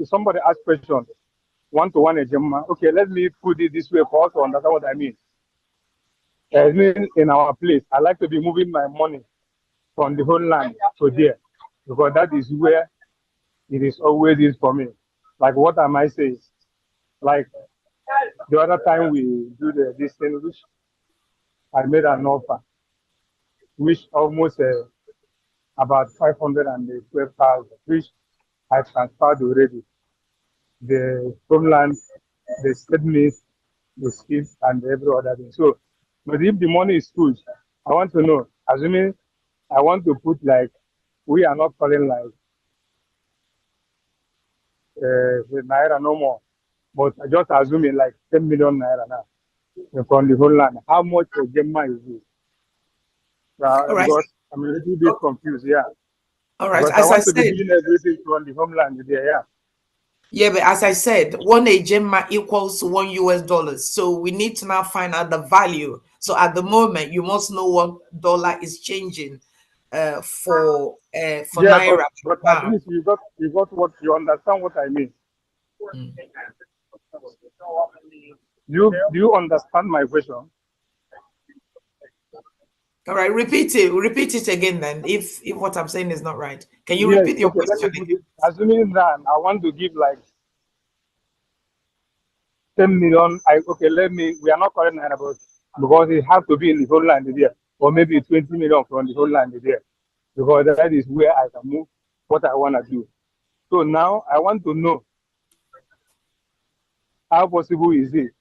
[SPEAKER 11] somebody asked question, one-to-one Ejema, okay, let me put it this way for us to understand what I mean. I mean, in our place, I like to be moving my money from the homeland to there, because that is where it is always is for me. Like, what am I saying? Like, the other time we do this thing, which I made an offer, which almost about 512,000, which I transferred already. The homeland, the statements, the skills, and every other thing. So, but if the money is good, I want to know, assuming I want to put like, we are not calling like Naira no more, but I just assuming like 10 million Naira now from the whole land. How much Gemma is it?
[SPEAKER 1] All right.
[SPEAKER 11] Because I'm a little bit confused, yeah.
[SPEAKER 1] All right.
[SPEAKER 11] Because
[SPEAKER 1] As
[SPEAKER 11] I want
[SPEAKER 1] I
[SPEAKER 11] to be
[SPEAKER 1] said,
[SPEAKER 11] doing everything from the homeland there, yeah.
[SPEAKER 1] Yeah, but as I said, one Ejema equals to $1 US. So we need to now find out the value. So at the moment, you must know what dollar is changing for
[SPEAKER 11] Yeah,
[SPEAKER 1] Naira.
[SPEAKER 11] but at least you got what you understand what I mean. Do you understand my question?
[SPEAKER 1] All right, repeat it. Repeat it again then. If what I'm saying is not right, can you repeat your question again?
[SPEAKER 11] Assuming that I want to give like 10 million, we are not calling Naira, because it has to be in the whole land there. or maybe 20 million from the whole land there, because that is where I can move what I want to do. So now I want to know how possible is it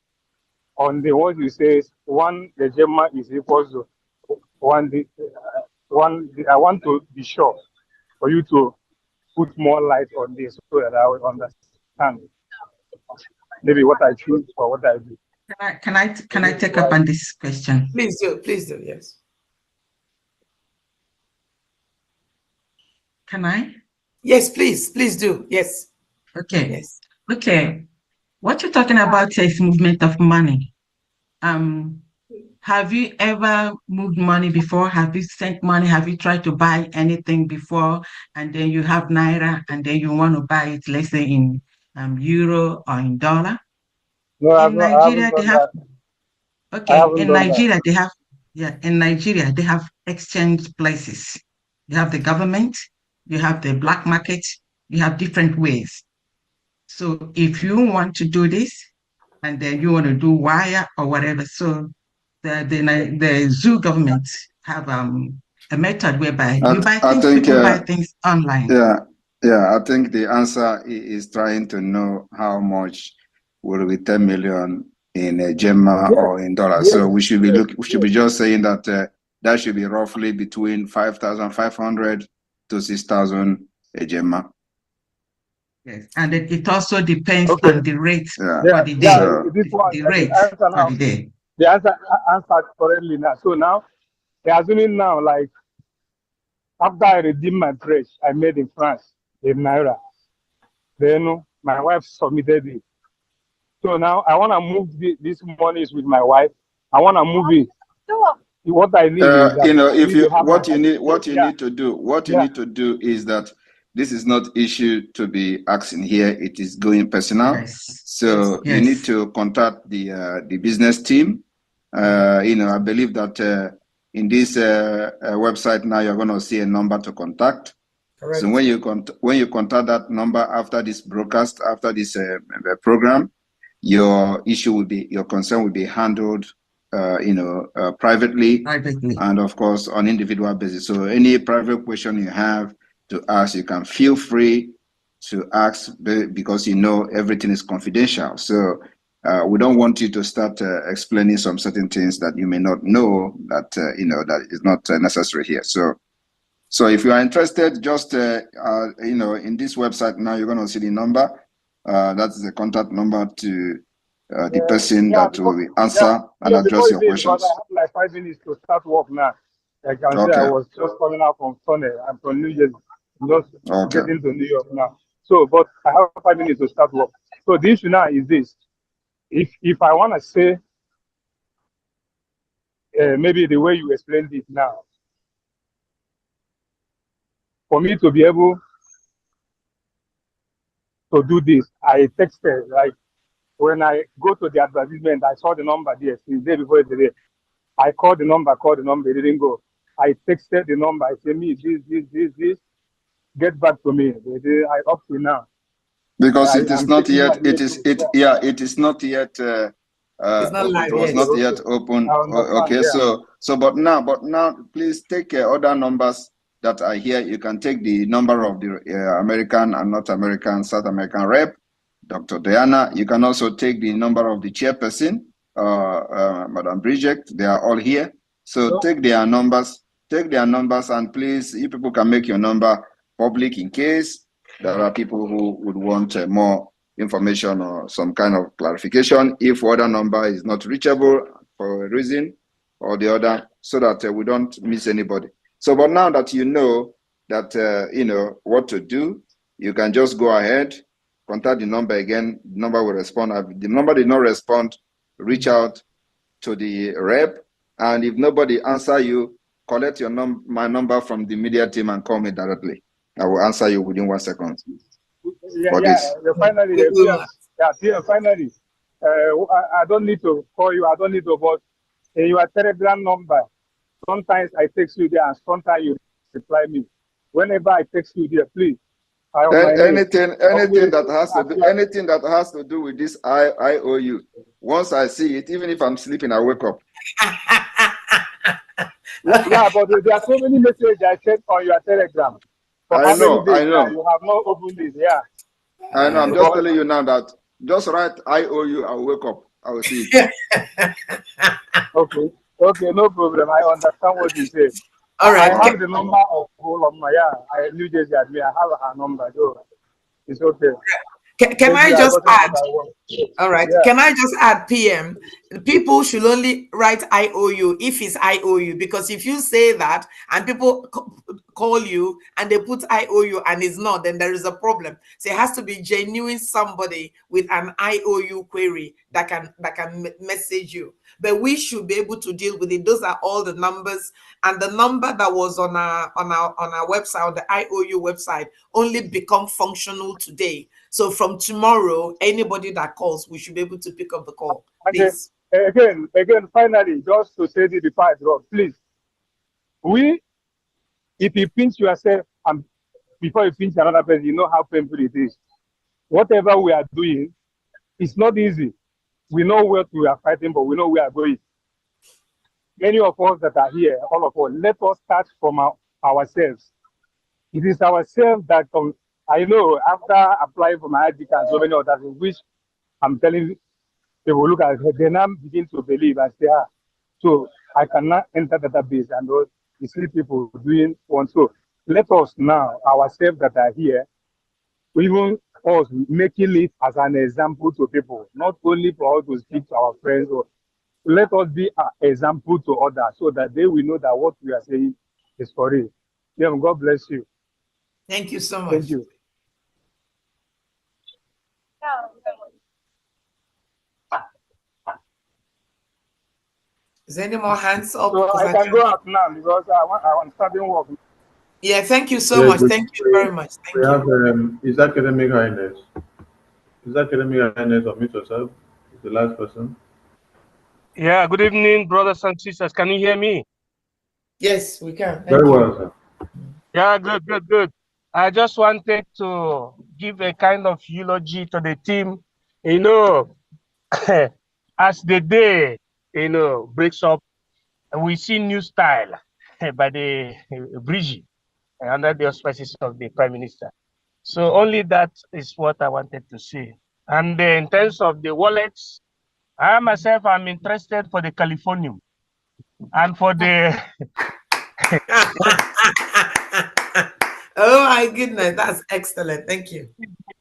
[SPEAKER 11] on the what you say, one the Gemma is equal to one. I want to be sure for you to put more light on this so that I will understand maybe what I choose or what I do.
[SPEAKER 3] Can I take up on this question?
[SPEAKER 1] Please do, yes.
[SPEAKER 3] Can I?
[SPEAKER 1] Yes, please do. Yes.
[SPEAKER 3] Okay.
[SPEAKER 1] Yes.
[SPEAKER 3] Okay. What you're talking about is movement of money. Have you ever moved money before? Have you sent money? Have you tried to buy anything before? And then you have Naira and then you want to buy it, let's say in euro or in dollar?
[SPEAKER 11] No, I haven't done that.
[SPEAKER 3] Okay, in Nigeria, they have exchange places. You have the government, you have the black market, you have different ways. So if you want to do this, and then you want to do wire or whatever, so the zoo government have a method whereby people buy things online.
[SPEAKER 4] Yeah, I think the answer is trying to know how much will be 10 million in a Gemma or in dollars. So we should be just saying that that should be roughly between 5,500 to 6,000 a Gemma.
[SPEAKER 3] Yes, and it also depends on the rate for the day. The rate for the day.
[SPEAKER 11] The answer answered correctly now. So now, assuming now, like after I redeemed my pledge I made in France in Naira, then my wife submitted it. So now I want to move this money with my wife. I want to move it. What I need is that
[SPEAKER 4] what you need to do is that this is not issue to be asking here. It is going personal.
[SPEAKER 3] Yes.
[SPEAKER 4] So you need to contact the business team. I believe that in this website now you're going to see a number to contact. Correct. So when you contact that number after this broadcast, after this program, your concern will be handled privately, and of course on individual basis. So any private question you have to ask, you can feel free to ask, because everything is confidential. So we don't want you to start explaining some certain things that you may not know, that that is not necessary here. So if you are interested, just in this website now, you're going to see the number. That's the contact number to the person that will answer and address your questions.
[SPEAKER 11] I have like 5 minutes to start work now. I can say I was just coming out from Sunday. I'm from New Jersey. I'm just getting to New York now. So, but I have 5 minutes to start work. So the issue now is this: if I want to say maybe the way you explained it now, for me to be able to do this, I texted, like when I go to the advertisement, I saw the number there since the day before yesterday. I called the number, it didn't go. I texted the number, I said, me, this, get back to me. I up to now.
[SPEAKER 4] Because it is not yet, it is not yet,
[SPEAKER 1] it's not live
[SPEAKER 4] it was
[SPEAKER 1] yet.
[SPEAKER 4] not yet open. Okay, so but now, please take other numbers that are here. You can take the number of the American and North American, South American rep, Dr. Diana. You can also take the number of the chairperson, Madam Bridget. They are all here. So take their numbers, and please, you people can make your number public in case there are people who would want more information or some kind of clarification if other number is not reachable for a reason or the other, so that we don't miss anybody. So, but now that you know that what to do, you can just go ahead, contact the number again. The number will respond. If the number did not respond, reach out to the rep, and if nobody answer you, collect my number from the media team and call me directly. I will answer you within 1 second.
[SPEAKER 11] Finally, I don't need to call you. I don't need to vote. In your Telegram number, sometimes I text you there, and sometimes you reply me. Whenever I text you there, please.
[SPEAKER 4] Anything that has to do with this IOU. Once I see it, even if I'm sleeping, I wake up.
[SPEAKER 11] Yeah, but there are so many messages I sent on your Telegram. For
[SPEAKER 4] I
[SPEAKER 11] how many
[SPEAKER 4] know,
[SPEAKER 11] days
[SPEAKER 4] I
[SPEAKER 11] now
[SPEAKER 4] know.
[SPEAKER 11] you have not opened it? Yeah.
[SPEAKER 4] I know. I'm just
[SPEAKER 11] But
[SPEAKER 4] telling you now that just write I owe you. I'll wake up. I will see it.
[SPEAKER 11] okay, okay, no problem. I understand what you say.
[SPEAKER 1] All
[SPEAKER 11] I
[SPEAKER 1] right.
[SPEAKER 11] have the number of all of my New Jersey admin. I have her number, so it's okay.
[SPEAKER 1] Can
[SPEAKER 11] Maybe
[SPEAKER 1] I
[SPEAKER 11] I
[SPEAKER 1] just
[SPEAKER 11] gotten
[SPEAKER 1] add?
[SPEAKER 11] what I want.
[SPEAKER 1] All right.
[SPEAKER 11] Yeah.
[SPEAKER 1] Can I just add, PM? People should only write IOU if it's IOU, because if you say that and people call you and they put IOU and it's not, then there is a problem. So it has to be genuine somebody with an IOU query that can message you. But we should be able to deal with it. Those are all the numbers, and the number that was on our website, on the IOU website, only become functional today. So from tomorrow, anybody that calls, we should be able to pick up the call. Please.
[SPEAKER 11] Again, finally, just to say the part, please. If you pinch yourself and before you pinch another person, you know how painful it is. Whatever we are doing, it's not easy. We know what we are fighting, but we know we are going. Many of us that are here, all of us, let us start from ourselves. It is ourselves that I know after applying for my ID card, so many others, which I'm telling people, look at it, they now begin to believe and say, so I cannot enter the database and you see people doing one. So let us now, ourselves that are here, even us making it as an example to people, not only for us to speak to our friends, or let us be an example to others so that they will know that what we are saying is for real. Yeah, God bless you.
[SPEAKER 1] Thank you so much.
[SPEAKER 11] Thank you.
[SPEAKER 1] Is there any more hands up?
[SPEAKER 11] So I can go out now because I'm starting work.
[SPEAKER 1] Yeah, thank you so much. Thank you very much. Thank
[SPEAKER 2] we
[SPEAKER 1] you.
[SPEAKER 2] have His Academic Highness. His Academic Highness, unmute yourself. Is the last person.
[SPEAKER 12] Yeah, good evening, brothers and sisters. Can you hear me?
[SPEAKER 1] Yes, we can.
[SPEAKER 2] Very well, sir.
[SPEAKER 12] Yeah, good. I just wanted to give a kind of eulogy to the team. You know, as the day, breaks up, we see new style by the Brigi under the auspices of the Prime Minister. So only that is what I wanted to say. And in terms of the wallets, I myself am interested for the Californium and for the
[SPEAKER 1] Oh my goodness, that's excellent. Thank you.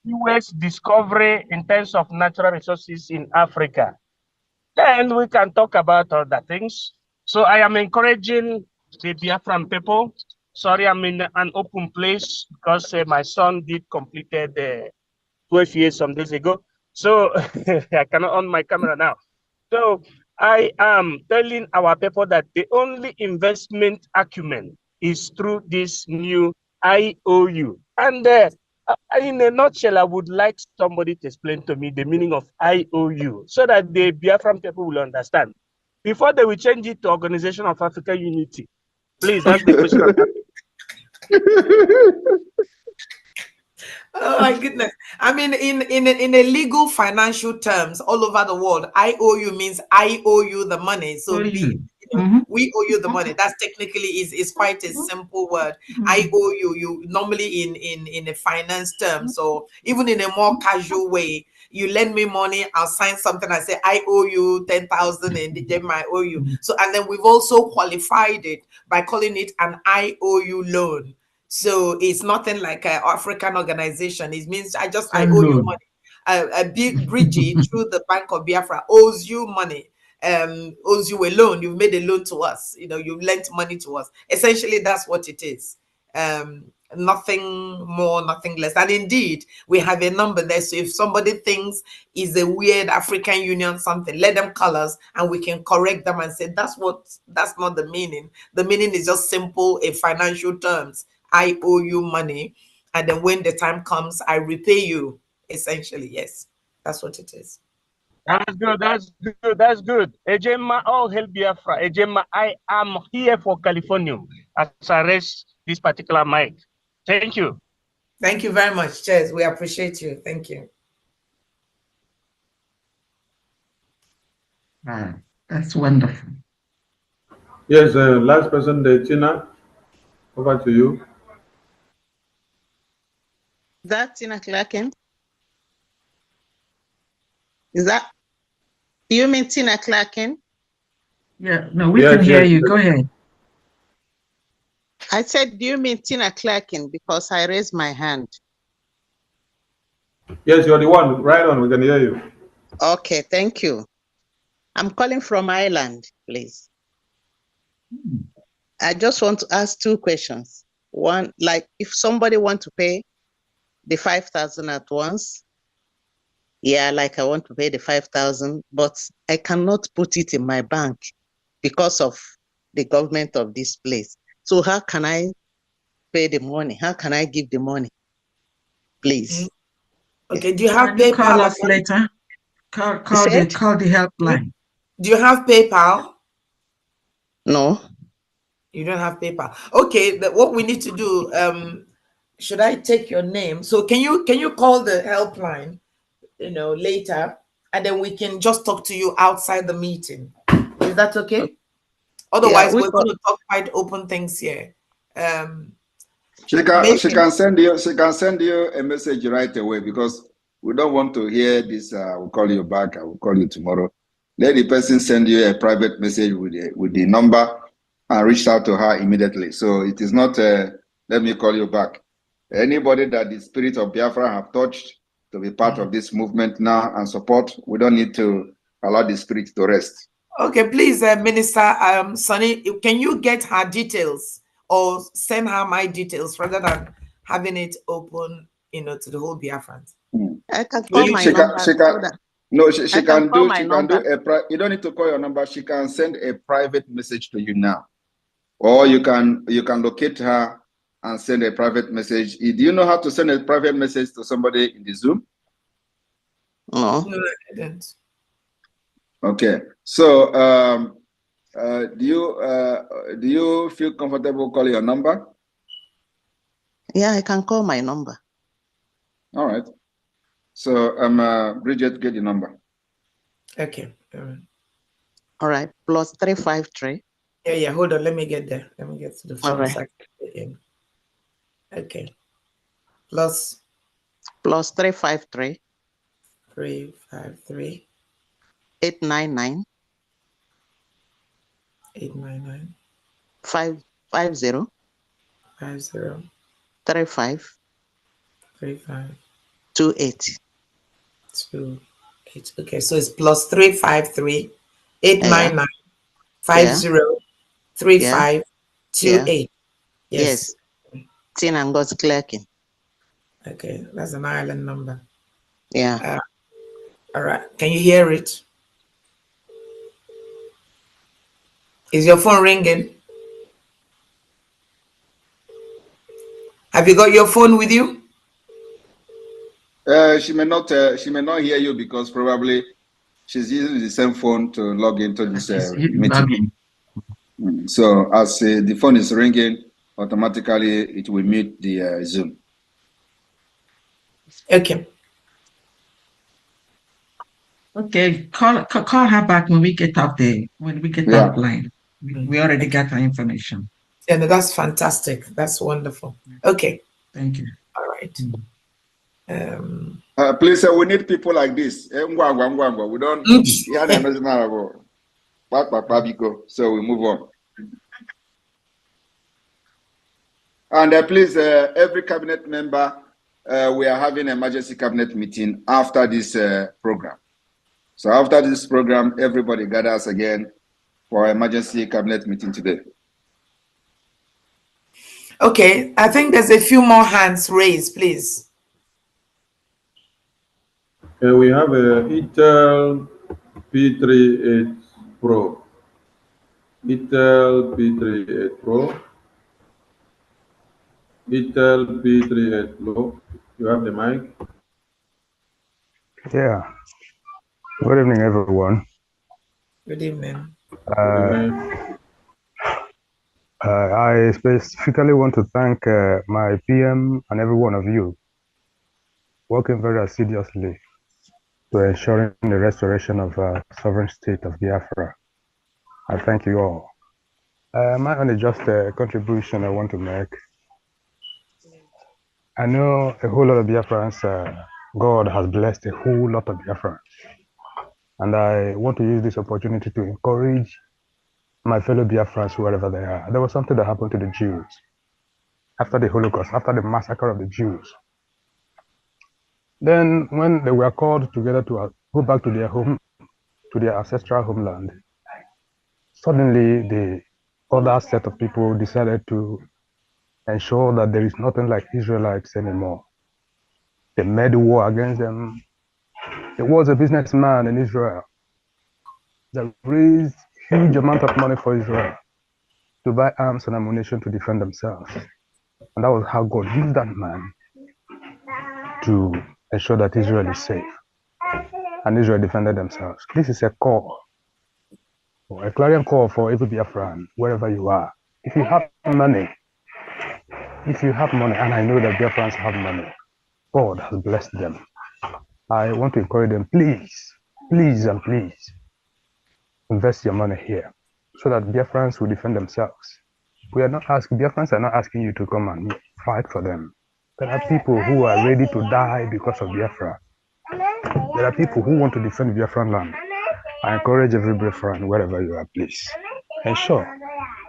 [SPEAKER 12] US discovery in terms of natural resources in Africa. Then we can talk about other things. So I am encouraging the Biafran people. Sorry, I'm in an open place because my son did completed 12 years some days ago. So I cannot on my camera now. So I am telling our people that the only investment acumen is through this new IOU. And in a nutshell, I would like somebody to explain to me the meaning of IOU so that the Biafran people will understand. Before they will change it to Organization of African Unity. Please, that's the question.
[SPEAKER 1] Oh my goodness. I mean, in a legal financial terms all over the world, IOU means I owe you the money. So we owe you the money. That's technically is quite a simple word. I owe you. You normally in a finance term. So even in a more casual way, you lend me money, I'll sign something. I say I owe you 10,000, and the gem I owe you. So and then we've also qualified it by calling it an IOU loan. So it's nothing like an African organization. It means I owe you money. A big Bridgie through the Bank of Biafra owes you money, owes you a loan. You've made a loan to us. You've lent money to us. Essentially, that's what it is. Nothing more, nothing less. And indeed, we have a number there. So if somebody thinks is a weird African Union something, let them call us and we can correct them and say that's not the meaning. The meaning is just simple in financial terms. I owe you money, and then when the time comes, I repay you. Essentially, yes, that's what it is.
[SPEAKER 12] That's good. Ejema, all hail Biafra. Ejema, I am here for California as I raise this particular mic. Thank you.
[SPEAKER 1] Thank you very much. Cheers. We appreciate you. Thank you.
[SPEAKER 3] That's wonderful.
[SPEAKER 2] Yes, last person, Tina, over to you.
[SPEAKER 13] Is that Tina Clarkin? Is that, do you mean Tina Clarkin?
[SPEAKER 3] Yeah, no, we can hear you. Go ahead.
[SPEAKER 13] I said, do you mean Tina Clarkin? Because I raised my hand.
[SPEAKER 2] Yes, you're the one. Right on, we can hear you.
[SPEAKER 13] Okay, thank you. I'm calling from Ireland, please. I just want to ask two questions. One, like if somebody want to pay the 5,000 at once, yeah, like I want to pay the 5,000, but I cannot put it in my bank because of the government of this place. So how can I pay the money? How can I give the money? Please.
[SPEAKER 1] Okay, do you have
[SPEAKER 3] Can you call
[SPEAKER 1] PayPal?
[SPEAKER 3] us later? Call the helpline.
[SPEAKER 1] Do you have PayPal?
[SPEAKER 13] No.
[SPEAKER 1] You don't have PayPal. Okay, what we need to do, should I take your name? So can you call the helpline, later, and then we can just talk to you outside the meeting. Is that okay? Otherwise, we're going to talk quite open things here.
[SPEAKER 4] She can send you a message right away, because we don't want to hear this. We'll call you back. I will call you tomorrow. Let the person send you a private message with the number and reach out to her immediately. So it is not let me call you back. Anybody that the spirit of Biafra have touched to be part of this movement now and support, we don't need to allow the spirit to rest.
[SPEAKER 1] Okay, please, Minister Sonny, can you get her details or send her my details rather than having it open, to the whole Biafrans?
[SPEAKER 13] I can call my number.
[SPEAKER 4] She can do you don't need to call your number. She can send a private message to you now. Or you can locate her and send a private message. Do you know how to send a private message to somebody in the Zoom?
[SPEAKER 13] No.
[SPEAKER 1] No, I didn't.
[SPEAKER 4] Okay. So do you feel comfortable calling your number?
[SPEAKER 13] Yeah, I can call my number.
[SPEAKER 4] All right. So Bridget, get your number.
[SPEAKER 1] Okay.
[SPEAKER 13] All right. +353.
[SPEAKER 1] Yeah. Hold on. Let me get there. Let me get to the phone.
[SPEAKER 13] All right.
[SPEAKER 1] Okay.
[SPEAKER 13] +353.
[SPEAKER 1] 353.
[SPEAKER 13] 899.
[SPEAKER 1] 899.
[SPEAKER 13] 550.
[SPEAKER 1] 50.
[SPEAKER 13] 35.
[SPEAKER 1] 35.
[SPEAKER 13] 28.
[SPEAKER 1] 28. Okay, so it's +353 899 50 35 28.
[SPEAKER 13] Yes. Tina and God's clerking.
[SPEAKER 1] Okay, that's an Ireland number.
[SPEAKER 13] Yeah.
[SPEAKER 1] All right. Can you hear it? Is your phone ringing? Have you got your phone with you?
[SPEAKER 4] She may not hear you because probably she's using the same phone to log into this meeting. So as the phone is ringing, automatically it will mute the Zoom.
[SPEAKER 1] Okay.
[SPEAKER 3] Okay, call her back when we get up there, when we get offline. We already got her information.
[SPEAKER 1] Yeah, no, that's fantastic. That's wonderful. Okay.
[SPEAKER 3] Thank you.
[SPEAKER 1] All right.
[SPEAKER 4] Please, we need people like this. We don't. So we move on. And please, every cabinet member, we are having an emergency cabinet meeting after this program. So after this program, everybody gathers again for emergency cabinet meeting today.
[SPEAKER 1] Okay, I think there's a few more hands raised, please.
[SPEAKER 2] We have a Intel P38 Pro. Intel P38 Pro. Intel P38 Pro. You have the mic.
[SPEAKER 14] Yeah. Good evening, everyone.
[SPEAKER 1] Good evening.
[SPEAKER 14] I specifically want to thank my PM and every one of you working very assiduously to ensuring the restoration of sovereign state of Biafra. I thank you all. My own is just a contribution I want to make. I know a whole lot of Biafrans, God has blessed a whole lot of Biafrans. And I want to use this opportunity to encourage my fellow Biafrans wherever they are. There was something that happened to the Jews after the Holocaust, after the massacre of the Jews. Then when they were called together to go back to their home, to their ancestral homeland, suddenly the other set of people decided to ensure that there is nothing like Israelites anymore. They made war against them. There was a businessman in Israel that raised huge amount of money for Israel to buy arms and ammunition to defend themselves. And that was how God used that man to ensure that Israel is safe. And Israel defended themselves. This is a call, or a clarion call for every Biafran, wherever you are. If you have money, and I know that Biafrans have money, God has blessed them. I want to encourage them, please, please and please, invest your money here so that Biafrans will defend themselves. Biafrans are not asking you to come and fight for them. There are people who are ready to die because of Biafra. There are people who want to defend Biafran land. I encourage every Biafran, wherever you are, please, ensure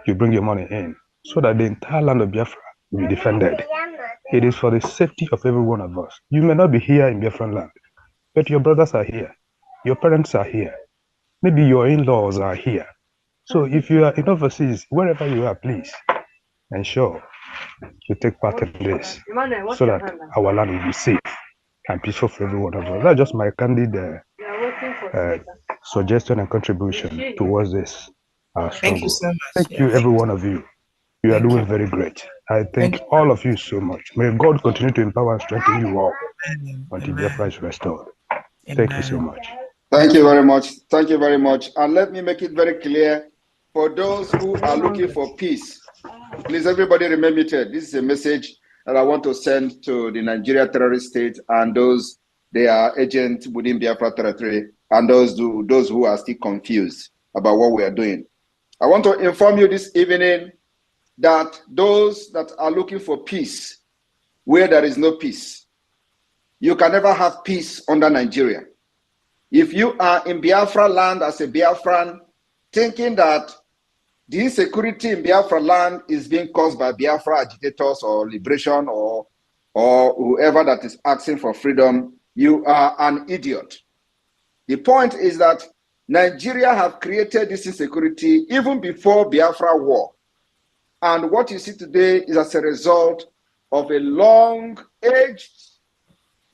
[SPEAKER 14] you bring your money in so that the entire land of Biafra will be defended. It is for the safety of every one of us. You may not be here in Biafran land, but your brothers are here. Your parents are here. Maybe your in-laws are here. So if you are in overseas, wherever you are, please ensure you take part in this so that our land will be safe and peaceful for every one of us. That's just my candid suggestion and contribution towards this struggle.
[SPEAKER 1] Thank you so much.
[SPEAKER 14] Thank you, every one of you. You are doing very great. I thank all of you so much. May God continue to empower and strengthen you all until Biafra is restored. Thank you so much.
[SPEAKER 4] Thank you very much. Thank you very much. And let me make it very clear for those who are looking for peace. Please, everybody remain muted. This is a message that I want to send to the Nigeria terrorist state and those they are agents within Biafra territory and those who are still confused about what we are doing. I want to inform you this evening that those that are looking for peace, where there is no peace, you can never have peace under Nigeria. If you are in Biafra land as a Biafran, thinking that the insecurity in Biafra land is being caused by Biafra agitators or liberation or whoever that is asking for freedom, you are an idiot. The point is that Nigeria have created this insecurity even before Biafra war. And what you see today is as a result of a long-aged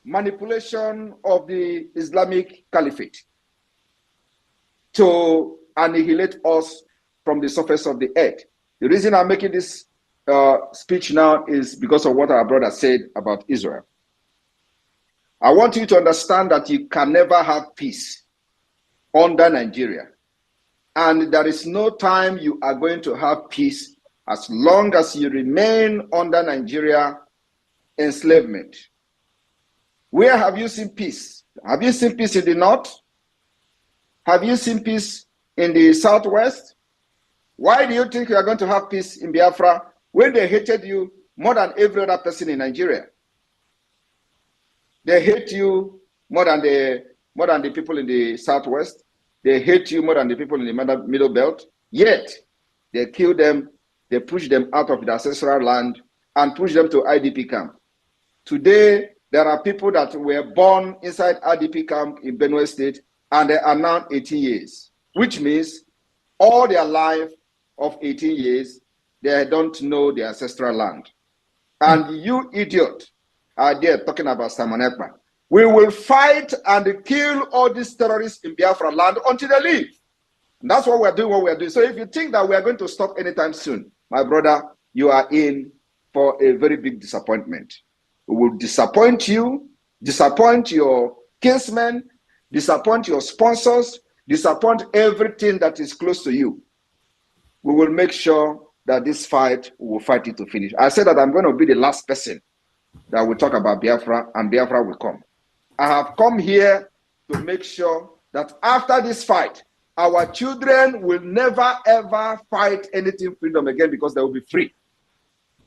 [SPEAKER 4] manipulation of the Islamic Caliphate to annihilate us from the surface of the earth. The reason I'm making this speech now is because of what our brother said about Israel. I want you to understand that you can never have peace under Nigeria. And there is no time you are going to have peace as long as you remain under Nigeria enslavement. Where have you seen peace? Have you seen peace in the north? Have you seen peace in the southwest? Why do you think you are going to have peace in Biafra when they hated you more than every other person in Nigeria? They hate you more than the people in the southwest. They hate you more than the people in the middle belt. Yet they kill them, they push them out of the ancestral land and push them to IDP camp. Today, there are people that were born inside IDP camp in Benue State and they are now 18 years, which means all their life of 18 years, they don't know their ancestral land. And you idiot are there talking about Simon Ekpa. We will fight and kill all these terrorists in Biafra land until they leave. And that's what we're doing, So if you think that we are going to stop anytime soon, my brother, you are in for a very big disappointment. We will disappoint you, disappoint your kinsmen, disappoint your sponsors, disappoint everything that is close to you. We will make sure that this fight, we will fight it to finish. I said that I'm going to be the last person that will talk about Biafra, and Biafra will come. I have come here to make sure that after this fight, our children will never ever fight anything freedom again because they will be free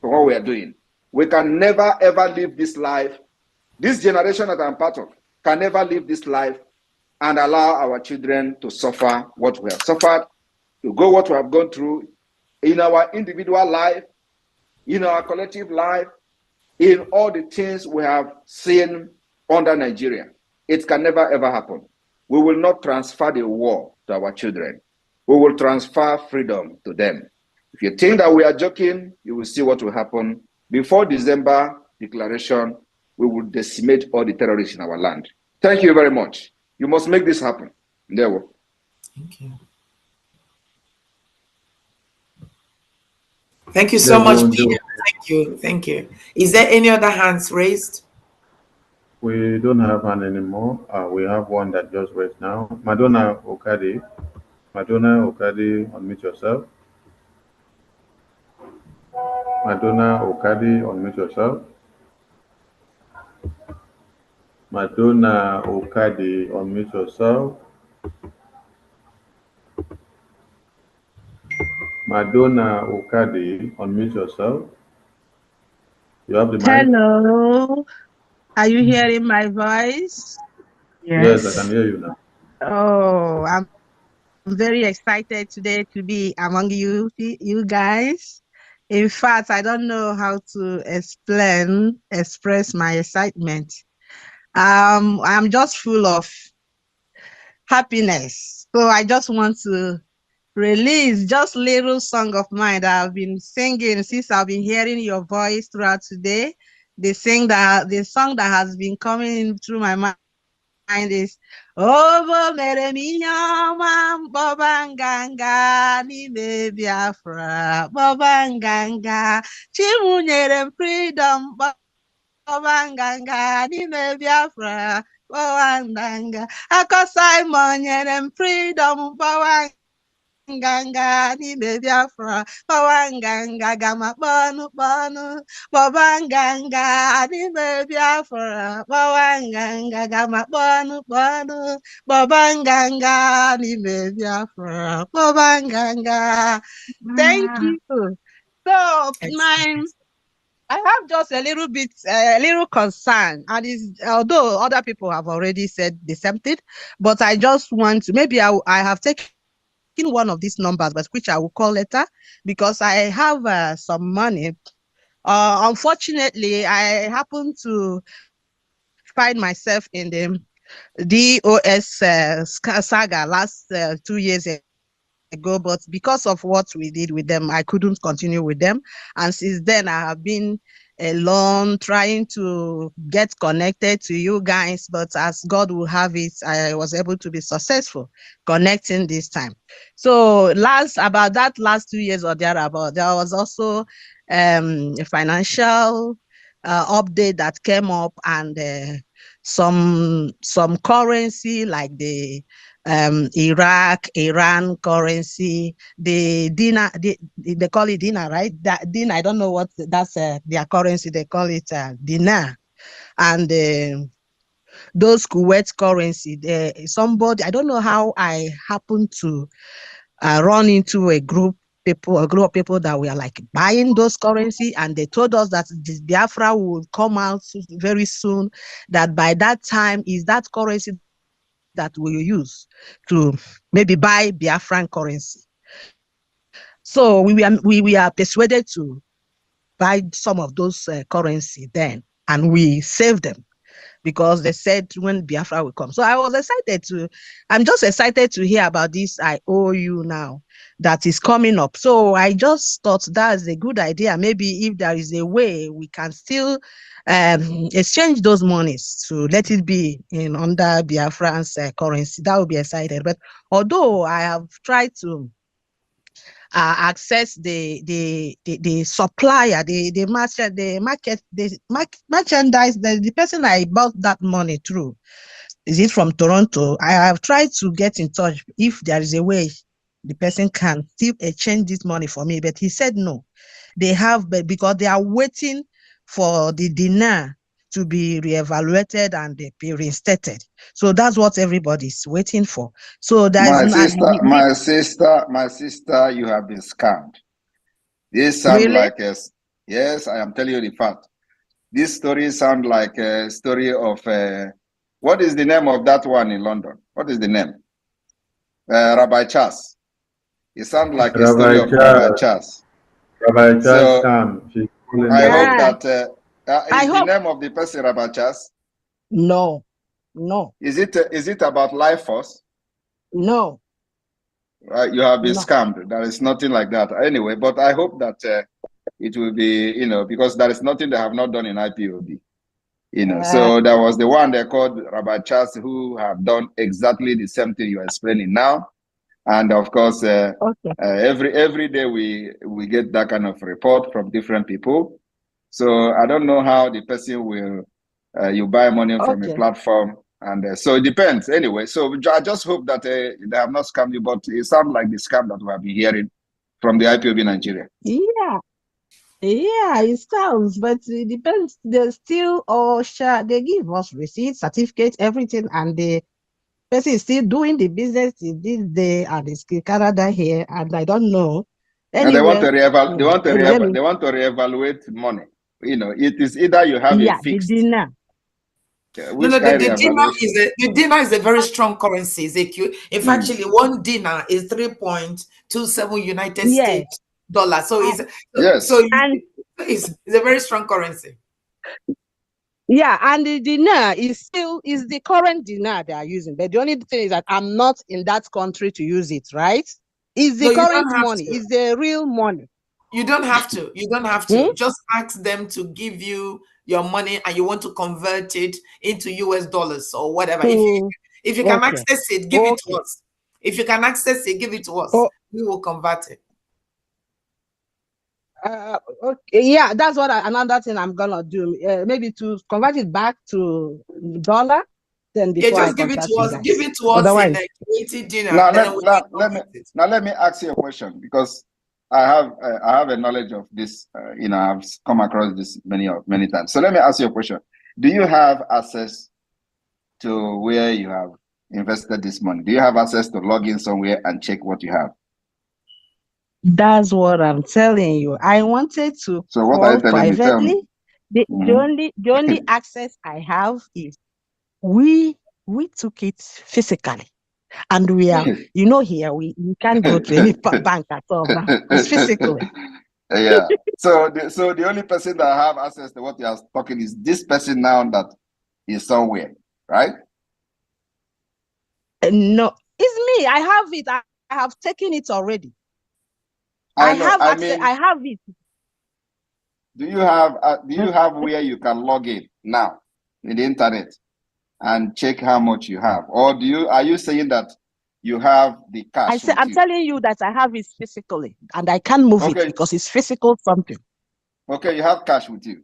[SPEAKER 4] for what we are doing. We can never ever live this life. This generation that I'm part of can never live this life and allow our children to suffer what we have suffered, to go what we have gone through in our individual life, in our collective life, in all the things we have seen under Nigeria. It can never ever happen. We will not transfer the war to our children. We will transfer freedom to them. If you think that we are joking, you will see what will happen. Before December declaration, we will decimate all the terrorists in our land. Thank you very much. You must make this happen. There we go.
[SPEAKER 1] Thank you. Thank you so much, Peter. Thank you. Thank you. Is there any other hands raised?
[SPEAKER 2] We don't have one anymore. We have one that just raised now. Madonna Okadi. Madonna Okadi, unmute yourself. Madonna Okadi, unmute yourself. Madonna Okadi, unmute yourself. Madonna Okadi, unmute yourself. You have the mic.
[SPEAKER 15] Hello. Are you hearing my voice?
[SPEAKER 2] Yes, I can hear you now.
[SPEAKER 15] Oh, I'm very excited today to be among you guys. In fact, I don't know how to express my excitement. I'm just full of happiness. So I just want to release just little song of mine that I've been singing since I've been hearing your voice throughout today. The song that has been coming through my mind is Ovo mere minyoma bobanganga n'ime Biafra bobanganga chimunyere freedom bobanganga n'ime Biafra bobanganga Ako Simon nyere freedom bobanganga Nganga n'ime Biafra bobanganga gama kpọnụ bobanganga n'ime Biafra bobanganga gama kpọnụ bobanganga n'ime Biafra bobanganga. Thank you. So I have just a little concern, and although other people have already said the same thing, but I just want to, maybe I have taken one of these numbers, but which I will call later, because I have some money. Unfortunately, I happen to find myself in the DOS saga last 2 years ago, but because of what we did with them, I couldn't continue with them. And since then, I have been alone trying to get connected to you guys, but as God will have it, I was able to be successful connecting this time. So about that last 2 years or thereabout, there was also a financial update that came up, and some currency like the Iran currency, the dinar, they call it dinar, right? That dinar, I don't know what that's their currency. They call it dinar, and those Kuwait currency. Somebody, I don't know how I happened to run into a group of people that were like buying those currency, and they told us that the Biafra would come out very soon. That by that time is that currency that we use to maybe buy Biafran currency. So we are persuaded to buy some of those currency then, and we save them because they said when Biafra will come. So I'm just excited to hear about this IOU now that is coming up. So I just thought that's a good idea. Maybe if there is a way we can still exchange those monies to let it be in under Biafran's currency, that would be excited. But although I have tried to access the supplier, the merchandise, the person I bought that money through, is it from Toronto? I have tried to get in touch if there is a way the person can still exchange this money for me, but he said no. They have, but because they are waiting for the dinar to be reevaluated and be reinstated. So that's what everybody's waiting for. So there's
[SPEAKER 4] my sister, you have been scammed. This sounds like a, yes, I am telling you the fact. This story sounds like a story of, what is the name of that one in London? What is the name? Rabbi Charles. It sounds like a story of Rabbi Charles.
[SPEAKER 2] Rabbi Charles scam.
[SPEAKER 4] I hope that, is the name of the person Rabbi Charles?
[SPEAKER 15] No.
[SPEAKER 4] Is it about life force?
[SPEAKER 15] No.
[SPEAKER 4] You have been scammed. There is nothing like that. Anyway, but I hope that it will be, because there is nothing they have not done in IPOB. So there was the one they called Rabbi Charles who have done exactly the same thing you're explaining now. And of course, every day we get that kind of report from different people. So I don't know how the person will, you buy money from a platform. And so it depends anyway. So I just hope that they have not scammed you, but it sounds like the scam that we have been hearing from the IPOB Nigeria.
[SPEAKER 15] Yeah, it sounds, but it depends. They still they give us receipts, certificates, everything, and the person is still doing the business in this day and it's Canada here, and I don't know.
[SPEAKER 4] Anyway, they want to reevaluate money. It is either you have a fixed.
[SPEAKER 15] The dinar.
[SPEAKER 1] The dinar is a very strong currency, ZQ. In fact, actually, one dinar is 3.27 United States dollars. So it's a very strong currency.
[SPEAKER 15] Yeah, and the dinar is the current dinar they are using. But the only thing is that I'm not in that country to use it, right? It's the current money. It's the real money.
[SPEAKER 1] You don't have to. You don't have to. Just ask them to give you your money and you want to convert it into US dollars or whatever. If you can access it, give it to us. If you can access it, give it to us. We will convert it.
[SPEAKER 15] Yeah, that's what another thing I'm gonna do. Maybe to convert it back to dollar. Then before
[SPEAKER 1] just give it to us. Give it to us.
[SPEAKER 15] Otherwise,
[SPEAKER 1] in dinner.
[SPEAKER 4] Now let me ask you a question, because I have a knowledge of this. I've come across this many times. So let me ask you a question. Do you have access to where you have invested this money? Do you have access to log in somewhere and check what you have?
[SPEAKER 15] That's what I'm telling you. I wanted to call privately. The only access I have is we took it physically. And we are, here we can't go to any bank at all now. It's physically.
[SPEAKER 4] Yeah. So the only person that have access to what you are talking is this person now that is somewhere, right?
[SPEAKER 15] No, it's me. I have it. I have taken it already. I have access. I have it.
[SPEAKER 4] Do you have where you can log in now in the internet and check how much you have, or are you saying that you have the cash?
[SPEAKER 15] I'm telling you that I have it physically, and I can't move it because it's physical something.
[SPEAKER 4] Okay, you have cash with you.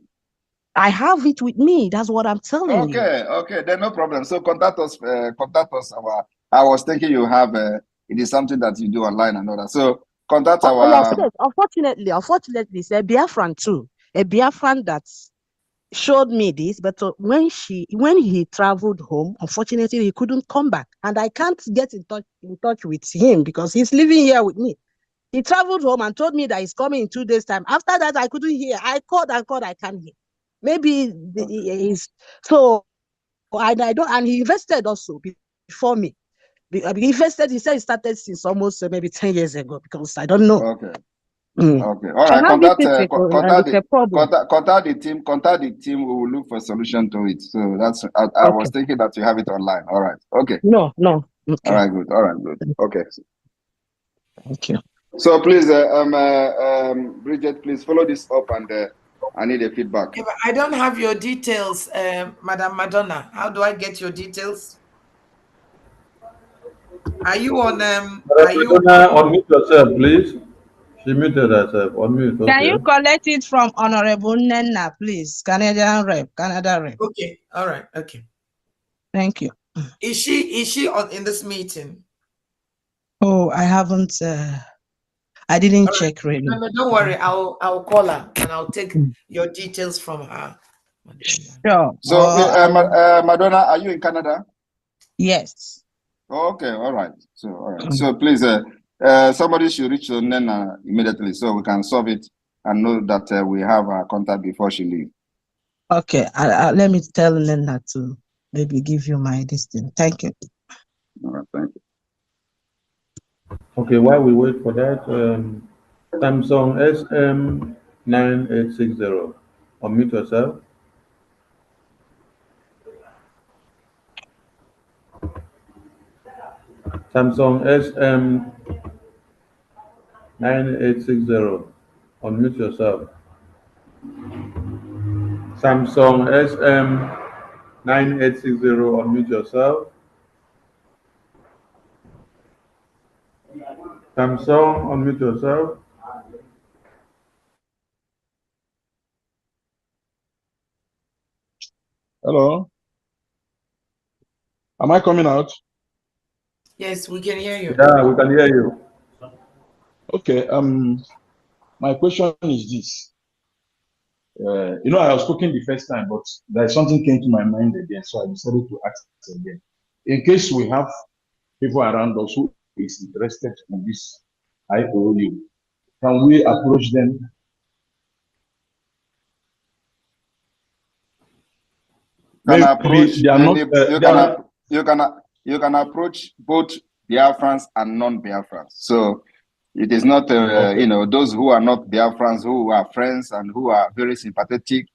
[SPEAKER 15] I have it with me. That's what I'm telling you.
[SPEAKER 4] Okay, then no problem. So contact us. I was thinking you have it is something that you do online and all that. So contact our.
[SPEAKER 15] Yes. Unfortunately, it's a Biafran too. A Biafran that showed me this, but when he traveled home, unfortunately he couldn't come back, and I can't get in touch with him because he's living here with me. He traveled home and told me that he's coming in 2 days' time. After that, I couldn't hear. I called, I can't hear. Maybe he's so. I don't, and he invested also before me. He invested. He said he started since almost maybe 10 years ago, because I don't know.
[SPEAKER 4] Okay. Okay. All right. Contact the team. Contact the team. We will look for a solution to it. So that's. I was thinking that you have it online. All right. Okay.
[SPEAKER 15] No. Okay.
[SPEAKER 4] All right. Good. Okay.
[SPEAKER 15] Thank you.
[SPEAKER 4] So please, Bridget, please follow this up, and I need a feedback.
[SPEAKER 1] Yeah, but I don't have your details, Madam Madonna. How do I get your details? Are you on?
[SPEAKER 2] Madonna, unmute yourself, please. She muted herself. Unmute. Okay.
[SPEAKER 15] Can you collect it from Honorable Nenna, please? Canada rep.
[SPEAKER 1] Okay. All right. Okay.
[SPEAKER 15] Thank you.
[SPEAKER 1] Is she in this meeting?
[SPEAKER 15] Oh, I haven't. I didn't check really.
[SPEAKER 1] No, don't worry. I'll call her and I'll take your details from her.
[SPEAKER 15] Sure.
[SPEAKER 4] So, Madonna, are you in Canada?
[SPEAKER 15] Yes.
[SPEAKER 4] Okay, all right. So, all right. So, please, somebody should reach to Nena immediately so we can solve it and know that we have her contact before she leaves.
[SPEAKER 15] Okay. Let me tell Nena to maybe give you my distance. Thank you.
[SPEAKER 4] All right, thank you.
[SPEAKER 2] Okay, while we wait for that, Samsung SM9860. Unmute yourself. Samsung SM9860. Unmute yourself. Samsung SM9860. Unmute yourself. Samsung, unmute yourself.
[SPEAKER 10] Hello. Am I coming out?
[SPEAKER 1] Yes, we can hear you.
[SPEAKER 2] Yeah, we can hear you.
[SPEAKER 10] Okay. My question is this. I was speaking the first time, but there's something came to my mind again, so I decided to ask again. In case we have people around us who is interested in this IOU, can we approach them?
[SPEAKER 4] Can approach
[SPEAKER 10] They are not.
[SPEAKER 4] you can approach both Biafrans and non-Biafrans. So it is not
[SPEAKER 10] Okay.
[SPEAKER 4] those who are not Biafrans, who are friends and who are very sympathetic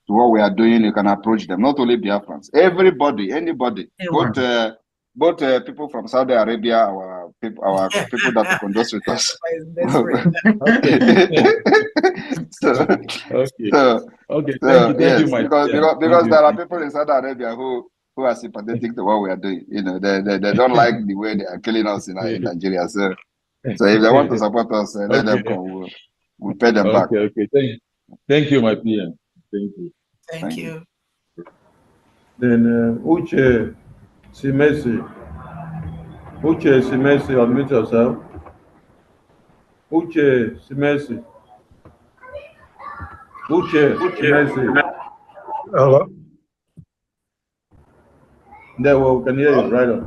[SPEAKER 4] to what we are doing. You can approach them. Not only Biafrans, everybody, anybody, both people from Saudi Arabia, our people that will converse with us.
[SPEAKER 10] Okay. Okay. Thank
[SPEAKER 4] Yes,
[SPEAKER 10] you, my
[SPEAKER 4] because
[SPEAKER 10] friend.
[SPEAKER 4] there are people in Saudi Arabia who are sympathetic to what we are doing. They don't like the way they are killing us in Nigeria. So if they want to support us, let them come. We'll pay them back.
[SPEAKER 10] Okay. Thank you, my PM. Thank you.
[SPEAKER 1] Thank you.
[SPEAKER 2] Then Uche Simesi. Uche Simesi, unmute yourself. Uche Simesi. Uche Simesi.
[SPEAKER 16] Hello.
[SPEAKER 2] There, well, we can hear you. Right on.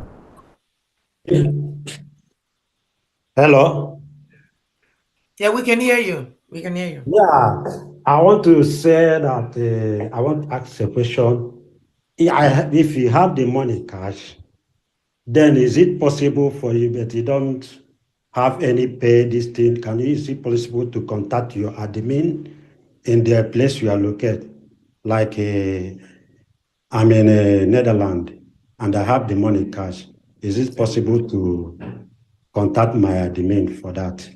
[SPEAKER 16] Hello.
[SPEAKER 1] Yeah, we can hear you. We can hear you.
[SPEAKER 16] Yeah, I want to say that I want to ask a question. If you have the money cash, then is it possible for you, but you don't have any pay this thing? Is it possible to contact your admin in the place you are located? Like I'm in Netherlands and I have the money cash. Is it possible to contact my admin for that?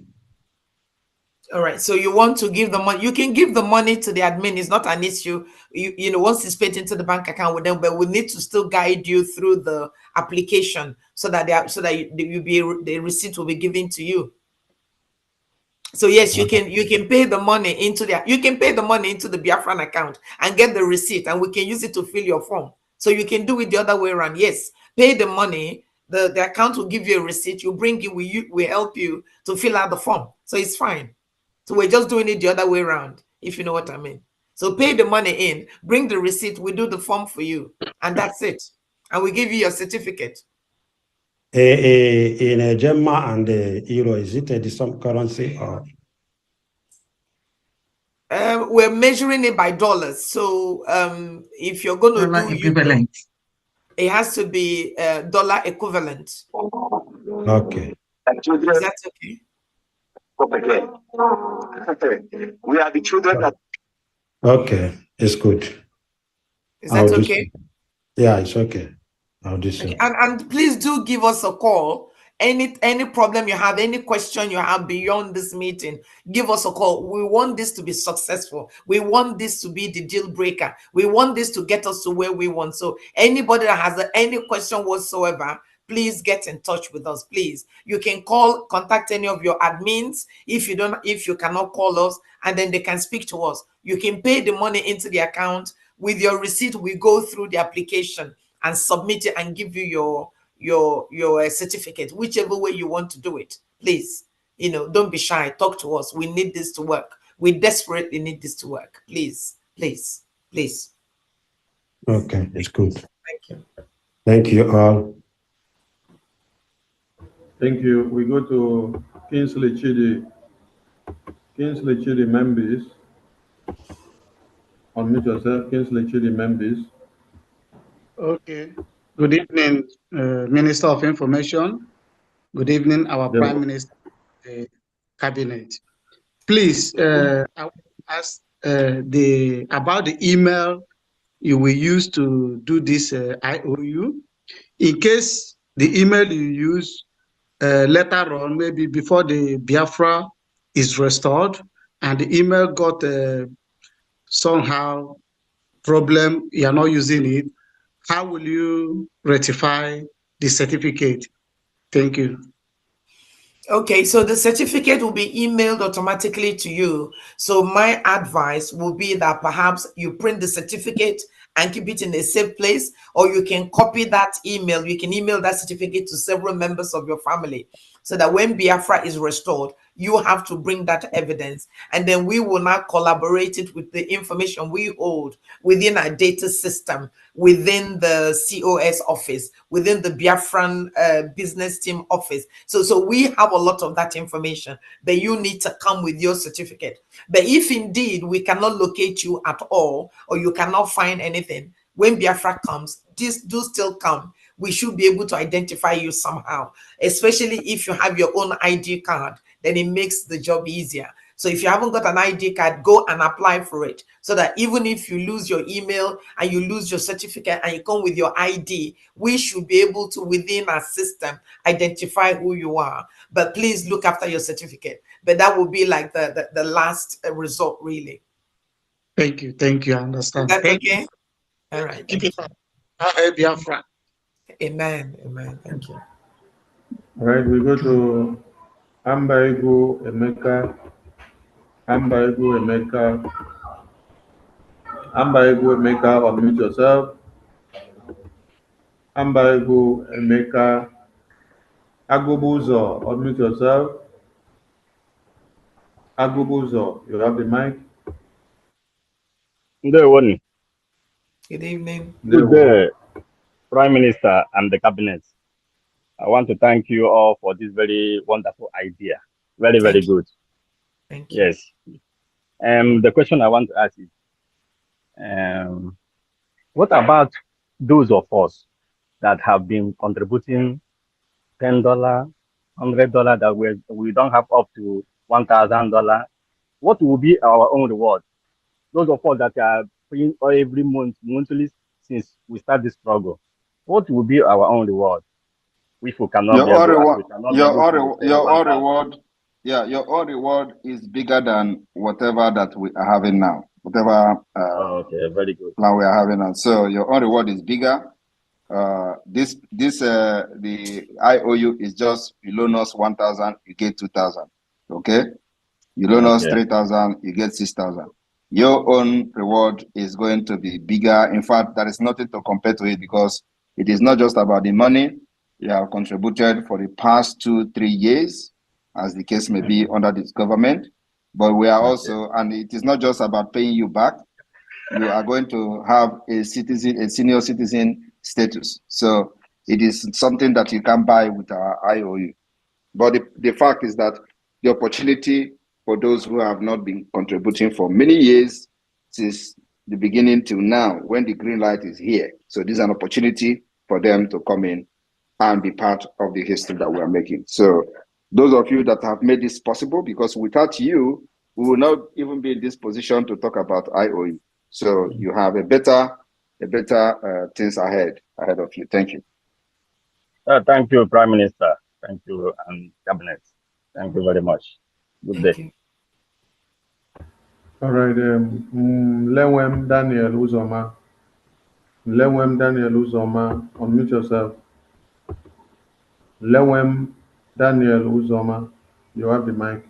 [SPEAKER 1] All right. So you want to give the money? You can give the money to the admin. It's not an issue. Once it's paid into the bank account with them, but we need to still guide you through the application so that the receipt will be given to you. So yes, you can pay the money into the Biafran account and get the receipt, and we can use it to fill your form. So you can do it the other way around. Yes, pay the money. The account will give you a receipt. You bring it. We help you to fill out the form. So it's fine. So we're just doing it the other way around, if you know what I mean. So pay the money in, bring the receipt, we do the form for you, and that's it. And we give you your certificate.
[SPEAKER 16] In Gemma and Euro, is it the same currency or?
[SPEAKER 1] We're measuring it by dollars. So if you're going to do
[SPEAKER 3] equivalent,
[SPEAKER 1] it has to be dollar equivalent.
[SPEAKER 16] Okay.
[SPEAKER 1] Is that okay?
[SPEAKER 17] We are the children that.
[SPEAKER 16] Okay, it's good.
[SPEAKER 1] Is that okay?
[SPEAKER 16] Yeah, it's okay. I'll do so.
[SPEAKER 1] Okay. And please do give us a call. Any problem you have, any question you have beyond this meeting, give us a call. We want this to be successful. We want this to be the deal breaker. We want this to get us to where we want. So anybody that has any question whatsoever, please get in touch with us. Please, you can contact any of your admins if you cannot call us, and then they can speak to us. You can pay the money into the account. With your receipt, we go through the application and submit it and give you your certificate, whichever way you want to do it. Please, don't be shy. Talk to us. We need this to work. We desperately need this to work. Please.
[SPEAKER 16] Okay, it's good.
[SPEAKER 1] Thank you.
[SPEAKER 16] Thank you all.
[SPEAKER 2] Thank you. We go to Kingsley Chidi. Kingsley Chidi members. Unmute yourself. Kingsley Chidi members.
[SPEAKER 18] Okay. Good evening, Minister of Information. Good evening, our Prime Minister, Cabinet. Please, I want to ask about the email you will use to do this IOU. In case the email you use later on, maybe before the Biafra is restored, and the email got somehow problem, you are not using it, how will you rectify the certificate? Thank you.
[SPEAKER 1] Okay, so the certificate will be emailed automatically to you. So my advice will be that perhaps you print the certificate and keep it in a safe place, or you can copy that email. You can email that certificate to several members of your family, so that when Biafra is restored, you have to bring that evidence, and then we will now collaborate it with the information we hold within our data system, within the COS office, within the Biafran business team office. So we have a lot of that information, but you need to come with your certificate. But if indeed we cannot locate you at all, or you cannot find anything, when Biafra comes, do still come. We should be able to identify you somehow, especially if you have your own ID card, then it makes the job easier. So if you haven't got an ID card, go and apply for it, so that even if you lose your email and you lose your certificate and you come with your ID, we should be able to, within our system, identify who you are. But please look after your certificate. But that will be like the last result, really.
[SPEAKER 18] Thank you. Thank you. I understand.
[SPEAKER 1] Is that
[SPEAKER 18] Thank
[SPEAKER 1] okay?
[SPEAKER 18] you.
[SPEAKER 1] All right.
[SPEAKER 18] Keep it up. Biafra.
[SPEAKER 1] Amen. Amen. Thank you.
[SPEAKER 2] All right, we go to Ambaigu Emeka. Ambaigu Emeka. Ambaigu Emeka, unmute yourself. Ambaigu Emeka. Agubuzo, unmute yourself. Agubuzo, you have the mic.
[SPEAKER 1] Good evening.
[SPEAKER 19] Good day, Prime Minister and the Cabinet. I want to thank you all for this very wonderful idea. Very, very good.
[SPEAKER 1] Thank you.
[SPEAKER 19] Yes. The question I want to ask is, what about those of us that have been contributing $10, $100 that we don't have up to $1,000? What will be our own reward? Those of us that are paying every month, monthly, since we start this struggle, what will be our own reward? If we cannot be able,
[SPEAKER 4] your own reward is bigger than whatever that we are having now. Whatever
[SPEAKER 19] okay, very good.
[SPEAKER 4] Plan we are having now. So your own reward is bigger. The IOU is just, you loan us 1,000, you get 2,000. Okay, you loan us 3,000, you get 6,000. Your own reward is going to be bigger. In fact, there is nothing to compare to it, because it is not just about the money you have contributed for the past 2-3 years, as the case may be under this government, but we are also, and it is not just about paying you back. You are going to have a senior citizen status. So it is something that you can buy with our IOU. But the fact is that the opportunity for those who have not been contributing for many years, since the beginning till now, when the green light is here. So this is an opportunity for them to come in and be part of the history that we are making. So those of you that have made this possible, because without you, we will not even be in this position to talk about IOU. So you have a better things ahead of you. Thank you.
[SPEAKER 19] Thank you, Prime Minister. Thank you, and Cabinet. Thank you very much. Good day.
[SPEAKER 2] All right, Lewem Daniel Uzoma. Lewem Daniel Uzoma, unmute yourself. Lewem Daniel Uzoma, you have the mic.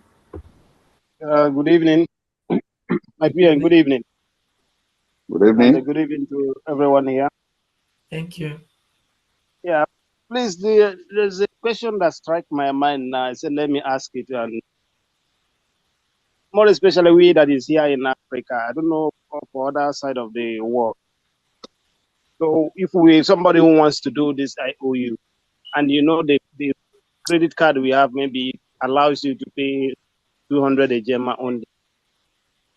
[SPEAKER 20] Good evening, my dear, and good evening.
[SPEAKER 4] Good evening.
[SPEAKER 20] And good evening to everyone here.
[SPEAKER 1] Thank you.
[SPEAKER 20] Yeah, please, there's a question that struck my mind now. I said, let me ask it, and more especially we that is here in Africa. I don't know for other side of the world. So if somebody who wants to do this IOU, and you know the credit card we have maybe allows you to pay 200 ejema only,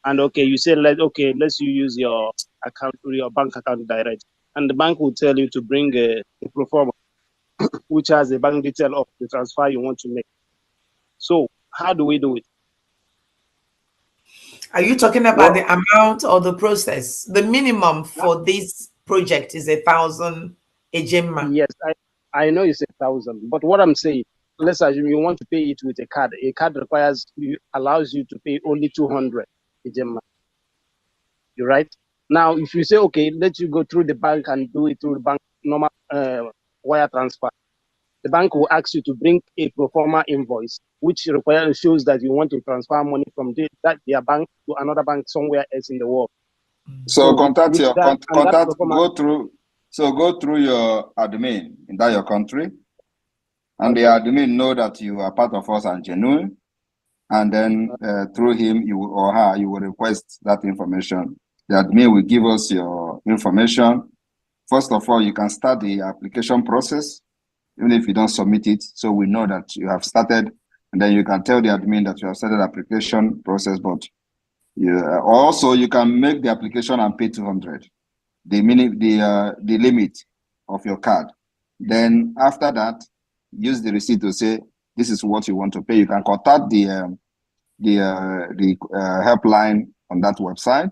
[SPEAKER 20] and okay, you say let's you use your account or your bank account direct, and the bank will tell you to bring a pro forma which has a bank detail of the transfer you want to make. So how do we do it?
[SPEAKER 1] Are you talking about the amount or the process? The minimum for this project is 1,000 ejema.
[SPEAKER 20] Yes, I know it's 1,000, but what I'm saying, let's assume you want to pay it with a card. A card allows you to pay only 200 ejema. You're right. Now, if you say, okay, let you go through the bank and do it through the bank normal wire transfer, the bank will ask you to bring a pro forma invoice, which shows that you want to transfer money from their bank to another bank somewhere else in the world.
[SPEAKER 4] So contact your go through your admin in that your country, and the admin know that you are part of us and genuine, and then through him or her you will request that information. The admin will give us your information. First of all, you can start the application process, even if you don't submit it, so we know that you have started, and then you can tell the admin that you have started the application process. But also you can make the application and pay 200, the limit of your card. Then after that, use the receipt to say this is what you want to pay. You can contact the helpline on that website,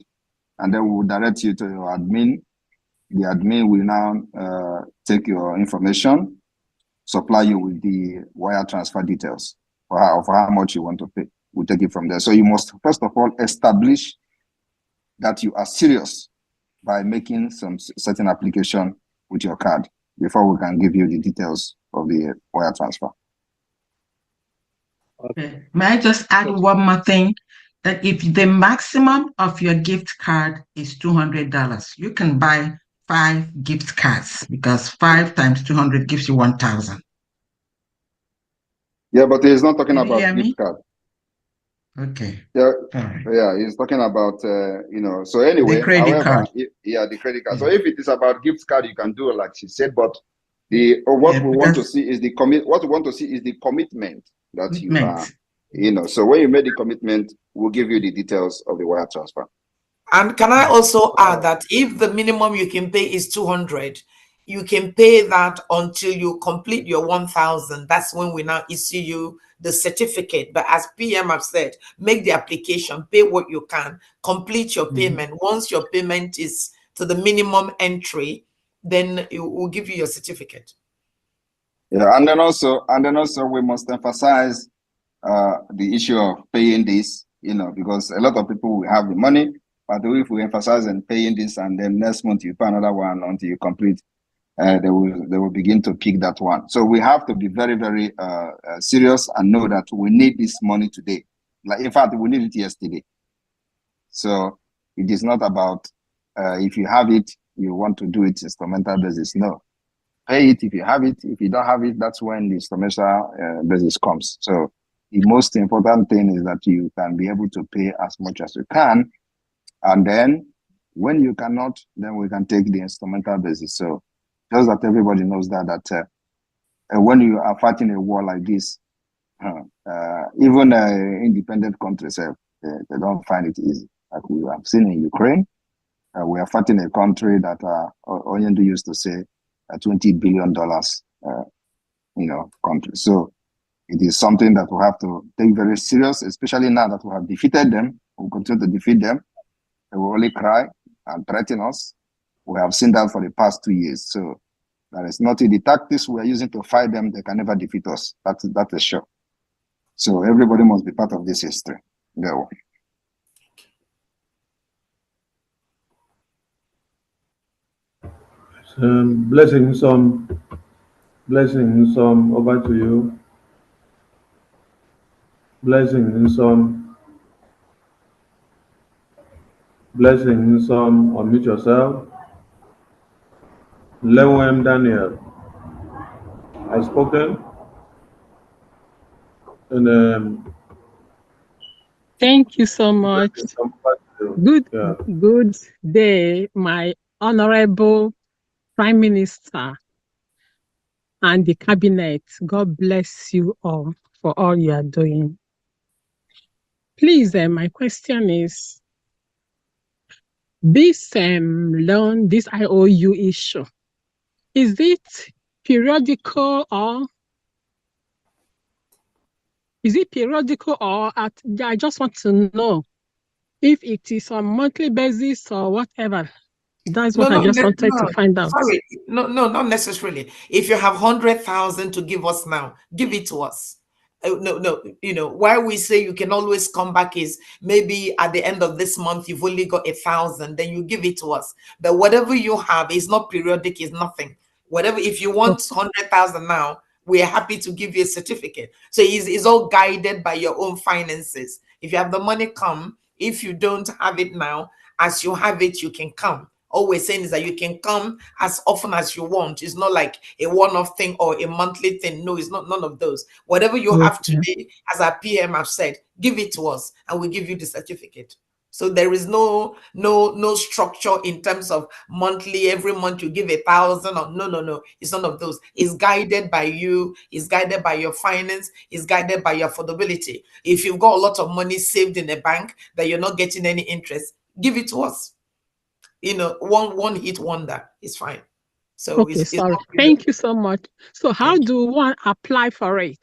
[SPEAKER 4] and then we will direct you to your admin. The admin will now take your information, supply you with the wire transfer details for how much you want to pay. We'll take it from there. So you must first of all establish that you are serious by making some certain application with your card before we can give you the details of the wire transfer.
[SPEAKER 3] Okay. May I just add one more thing? That if the maximum of your gift card is $200, you can buy 5 gift cards, because 5 times 200 gives you 1,000.
[SPEAKER 4] Yeah, but he's not talking about gift card.
[SPEAKER 3] Okay.
[SPEAKER 4] Yeah,
[SPEAKER 3] right.
[SPEAKER 4] Yeah, he's talking about So anyway,
[SPEAKER 3] the credit card.
[SPEAKER 4] The credit card. So if it is about gift card, you can do it like she said. But what we want to see is the commitment that you are. So when you make the commitment, we'll give you the details of the wire transfer.
[SPEAKER 1] And can I also add that if the minimum you can pay is 200, you can pay that until you complete your 1,000. That's when we now issue you the certificate. But as PM have said, make the application, pay what you can, complete your payment. Once your payment is to the minimum entry, then it will give you your certificate.
[SPEAKER 4] Yeah, and then also we must emphasize the issue of paying this, because a lot of people will have the money, but if we emphasize on paying this and then next month you pay another one until you complete, they will begin to pick that one. So we have to be very, very serious and know that we need this money today. Like, in fact, we need it yesterday. So it is not about if you have it, you want to do it instrumental basis. No, pay it if you have it. If you don't have it, that's when the instrumental basis comes. So the most important thing is that you can be able to pay as much as you can, and then when you cannot, then we can take the instrumental basis. So just that everybody knows that when you are fighting a war like this, even independent countries, they don't find it easy. Like we have seen in Ukraine, we are fighting a country that Onyendu used to say $20 billion, country. So it is something that we have to take very serious, especially now that we have defeated them. We continue to defeat them. They will only cry and threaten us. We have seen that for the past 2 years. So that is not the tactics we are using to fight them. They can never defeat us. That is sure. So everybody must be part of this history. Go.
[SPEAKER 2] Blessings over to you. Blessings unmute yourself. Lewem Daniel has spoken. And
[SPEAKER 21] thank you so much. Good day, my honorable
[SPEAKER 9] Prime Minister and the cabinet. God bless you all for all you are doing. Please, my question is, this loan, this IOU issue, is it periodical or I just want to know if it is on monthly basis or whatever. That's what I just wanted to find out.
[SPEAKER 1] Sorry, no, not necessarily. If you have 100,000 to give us now, give it to us. No, why we say you can always come back is maybe at the end of this month you've only got 1,000, then you give it to us. But whatever you have is not periodic, is nothing. Whatever, if you want 100,000 now, we're happy to give you a certificate. So it's all guided by your own finances. If you have the money, come. If you don't have it now, as you have it, you can come. All we're saying is that you can come as often as you want. It's not like a one-off thing or a monthly thing. No, it's not none of those. Whatever you have today, as our PM have said, give it to us and we give you the certificate. So there is no structure in terms of monthly, every month you give 1,000 or no. It's none of those. It's guided by you, it's guided by your finance, it's guided by your affordability. If you've got a lot of money saved in a bank that you're not getting any interest, give it to us. One hit wonder is fine. So
[SPEAKER 9] okay, sorry. Thank you so much. So how do one apply for it?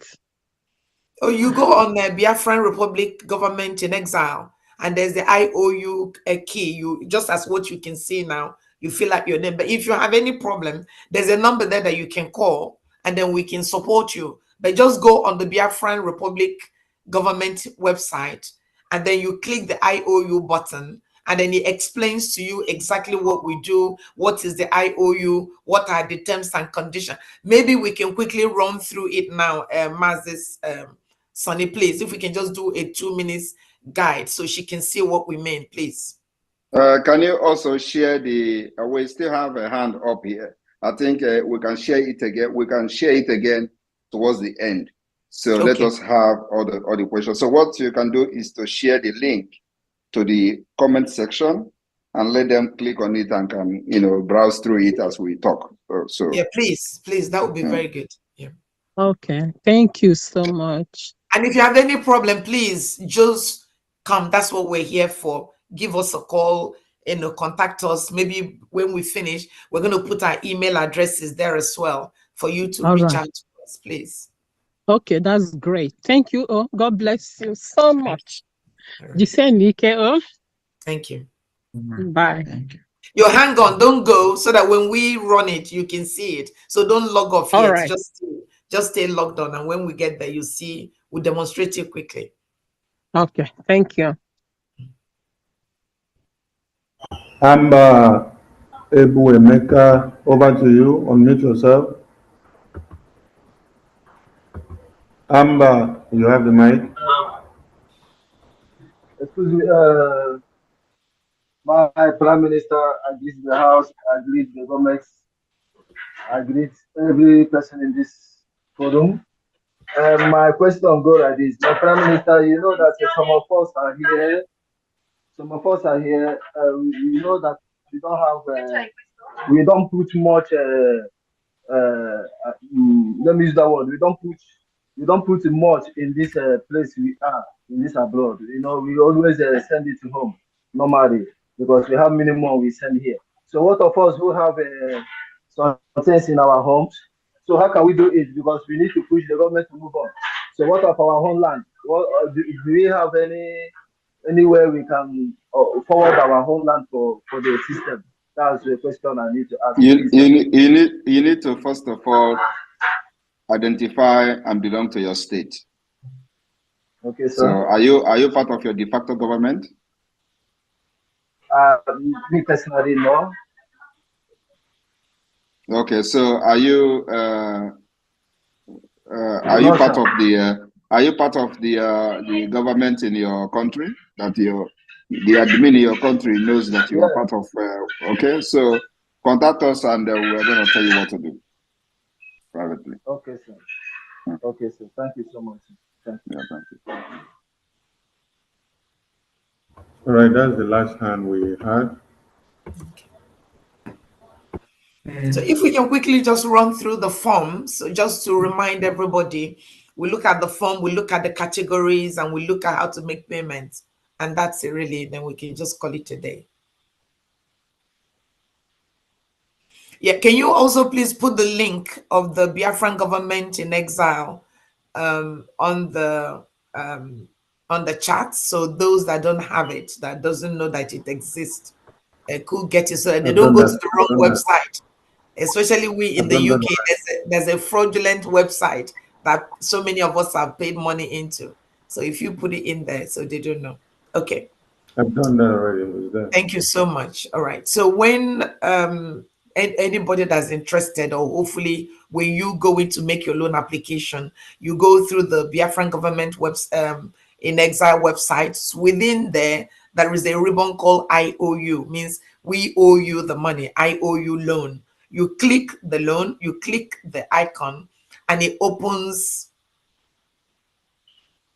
[SPEAKER 1] Oh, you go on the Biafran Republic Government in Exile, and there's the IOU key. You just as what you can see now, you fill up your name. But if you have any problem, there's a number there that you can call, and then we can support you. But just go on the Biafran Republic Government website, and then you click the IOU button, and then it explains to you exactly what we do, what is the IOU, what are the terms and conditions. Maybe we can quickly run through it now, Mazis. Sonny, please, if we can just do a 2 minutes guide so she can see what we mean, please.
[SPEAKER 4] Can you also share the, we still have a hand up here. I think we can share it again. We can share it again towards the end. So let us have all the questions. So what you can do is to share the link to the comment section and let them click on it and can, browse through it as we talk. So
[SPEAKER 1] yeah, please, that would be very good. Yeah.
[SPEAKER 9] Okay, thank you so much.
[SPEAKER 1] And if you have any problem, please just come. That's what we're here for. Give us a call, contact us. Maybe when we finish, we're going to put our email addresses there as well for you to reach out to us, please.
[SPEAKER 9] Okay, that's great. Thank you. Oh, God bless you so much.
[SPEAKER 1] Thank you.
[SPEAKER 9] Bye.
[SPEAKER 1] Thank you. You hang on, don't go, so that when we run it, you can see it. So don't log off yet.
[SPEAKER 9] Right.
[SPEAKER 1] Just stay logged on, and when we get there, you see. We'll demonstrate it quickly.
[SPEAKER 9] Okay, thank you.
[SPEAKER 2] Amber Ebu Emeka, over to you. Unmute yourself. Amber, you have the mic.
[SPEAKER 21] Excuse me, my Prime Minister, I greet the House, I greet the government, I greet every person in this forum. My question go like this. My Prime Minister, you know that some of us are here. Some of us are here. We know that we don't have, we don't put much. Let me use that word. We don't put much in this place we are in this abroad. We always send it to home normally because we have minimum we send here. So what of us who have some things in our homes? So how can we do it? Because we need to push the government to move on. So what of our homeland? What do we have anywhere we can forward our homeland for the system? That's the question I need to ask.
[SPEAKER 4] You need to first of all identify and belong to your state.
[SPEAKER 21] Okay, sir.
[SPEAKER 4] So are you part of your de facto government?
[SPEAKER 21] Me personally, no.
[SPEAKER 4] Okay, so are you part of the government in your country, that the admin in your country knows that you are part of? Okay, so contact us and we're going to tell you what to do privately.
[SPEAKER 21] Okay, sir. Okay, sir. Thank you so much. Thank you.
[SPEAKER 4] Yeah, thank you.
[SPEAKER 2] All right, that's the last hand we had.
[SPEAKER 1] So if we can quickly just run through the forms, so just to remind everybody, we look at the form, we look at the categories, and we look at how to make payments. And that's it really, then we can just call it a day. Yeah, can you also please put the link of the Biafran government in exile on the chat, so those that don't have it, that doesn't know that it exists, could get it, so that they don't go to the wrong website. Especially we in the UK, there's a fraudulent website that so many of us have paid money into. So if you put it in there, so they don't know. Okay.
[SPEAKER 2] I've done that already. It was there.
[SPEAKER 1] Thank you so much. All right. So when anybody that's interested, or hopefully when you go in to make your loan application, you go through the Biafran government in exile websites. Within there is a ribbon called IOU, means we owe you the money. IOU loan. You click the loan, you click the icon, and it opens.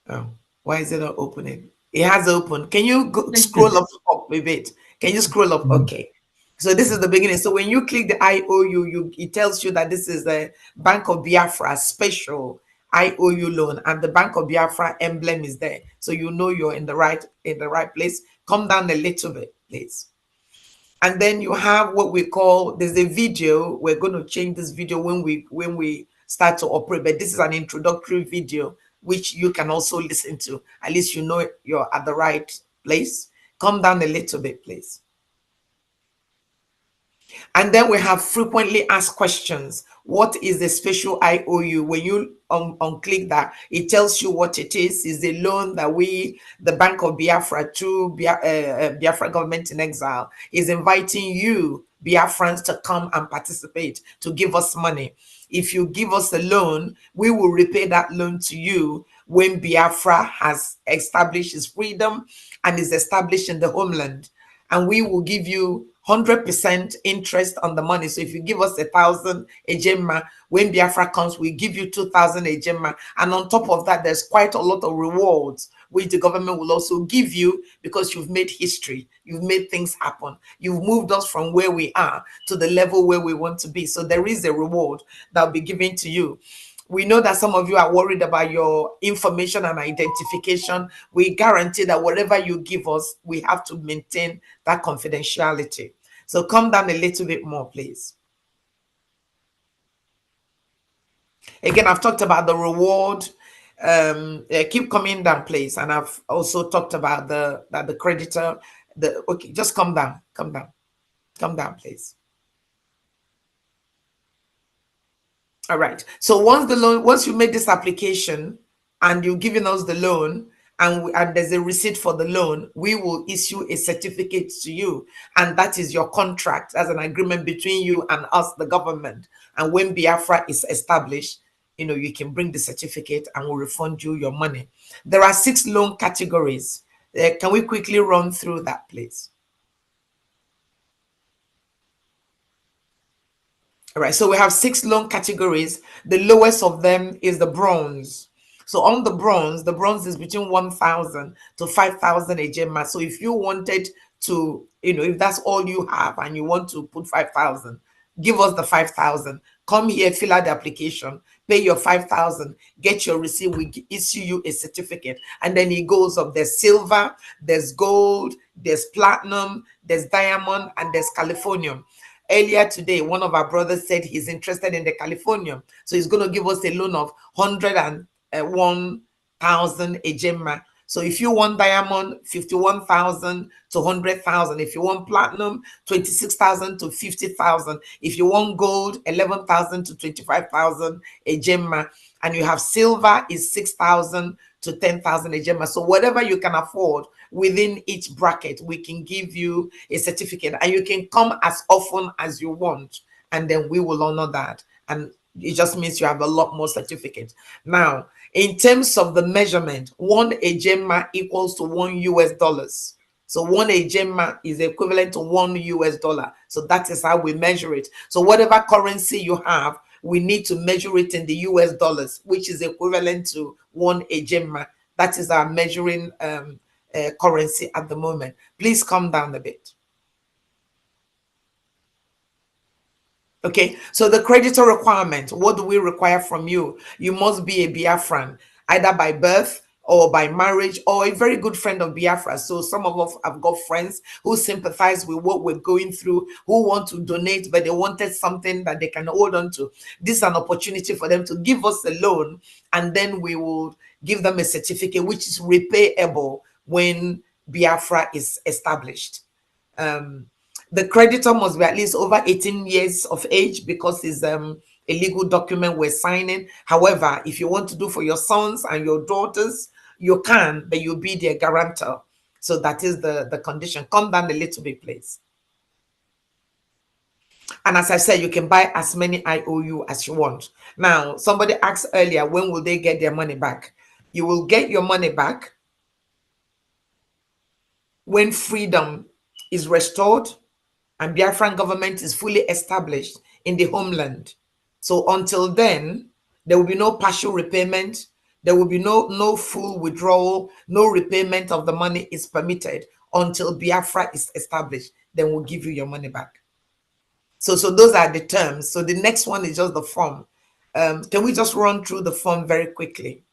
[SPEAKER 1] Oh, why is it not opening? It has opened. Can you scroll up a bit? Can you scroll up? Okay. So this is the beginning. So when you click the IOU, it tells you that this is the Bank of Biafra special IOU loan, and the Bank of Biafra emblem is there. So you know you're in the right place. Come down a little bit, please. And then you have what we call, there's a video. We're going to change this video when we start to operate, but this is an introductory video which you can also listen to. At least you know you're at the right place. Come down a little bit, please. And then we have frequently asked questions. What is the special IOU? When you unclick that, it tells you what it is. Is a loan that we, the Bank of Biafra, through Biafra government in exile, is inviting you, Biafrans, to come and participate, to give us money. If you give us a loan, we will repay that loan to you when Biafra has established its freedom and is established in the homeland. And we will give you 100% interest on the money. So if you give us 1,000 ejema, when Biafra comes, we give you 2,000 ejema. And on top of that, there's quite a lot of rewards which the government will also give you, because you've made history, you've made things happen, you've moved us from where we are to the level where we want to be. So there is a reward that will be given to you. We know that some of you are worried about your information and identification. We guarantee that whatever you give us, we have to maintain that confidentiality. So come down a little bit more, please. Again, I've talked about the reward. Keep coming down, please. And I've also talked about the creditor. Okay, just come down, please. All right. So once you made this application and you've given us the loan, and there's a receipt for the loan, we will issue a certificate to you, and that is your contract as an agreement between you and us, the government. And when Biafra is established, you can bring the certificate and we'll refund you your money. There are 6 loan categories. Can we quickly run through that, please? All right, so we have 6 loan categories. The lowest of them is the bronze. So on the bronze is between 1,000 to 5,000 ejema. So if you wanted to, if that's all you have and you want to put 5,000, give us the 5,000. Come here, fill out the application, pay your 5,000, get your receipt, we issue you a certificate. And then it goes up. There's silver, there's gold, there's platinum, there's diamond, and there's californium. Earlier today, one of our brothers said he's interested in the californium. So he's going to give us a loan of 101,000 ejema. So if you want diamond, 51,000 to 100,000. If you want platinum, 26,000 to 50,000. If you want gold, 11,000 to 25,000 ejema. And you have silver is 6,000 to 10,000 ejema. So whatever you can afford within each bracket, we can give you a certificate, and you can come as often as you want, and then we will honor that. And it just means you have a lot more certificates. Now, in terms of the measurement, 1 ejema equals to $1. So 1 ejema is equivalent to $1. So that is how we measure it. So whatever currency you have, we need to measure it in the US dollars, which is equivalent to 1 ejema. That is our measuring currency at the moment. Please come down a bit. Okay, so the creditor requirement, what do we require from you? You must be a Biafran, either by birth or by marriage, or a very good friend of Biafra. So some of us have got friends who sympathize with what we're going through, who want to donate, but they wanted something that they can hold on to. This is an opportunity for them to give us a loan, and then we will give them a certificate which is repayable when Biafra is established. The creditor must be at least over 18 years of age because it's a legal document we're signing. However, if you want to do for your sons and your daughters, you can, but you'll be their guarantor. So that is the condition. Come down a little bit, please. And as I said, you can buy as many IOU as you want. Now, somebody asked earlier, when will they get their money back? You will get your money back when freedom is restored and Biafran government is fully established in the homeland. So until then, there will be no partial repayment. There will be no full withdrawal. No repayment of the money is permitted until Biafra is established. Then we'll give you your money back. So those are the terms. So the next one is just the form. Can we just run through the form very quickly?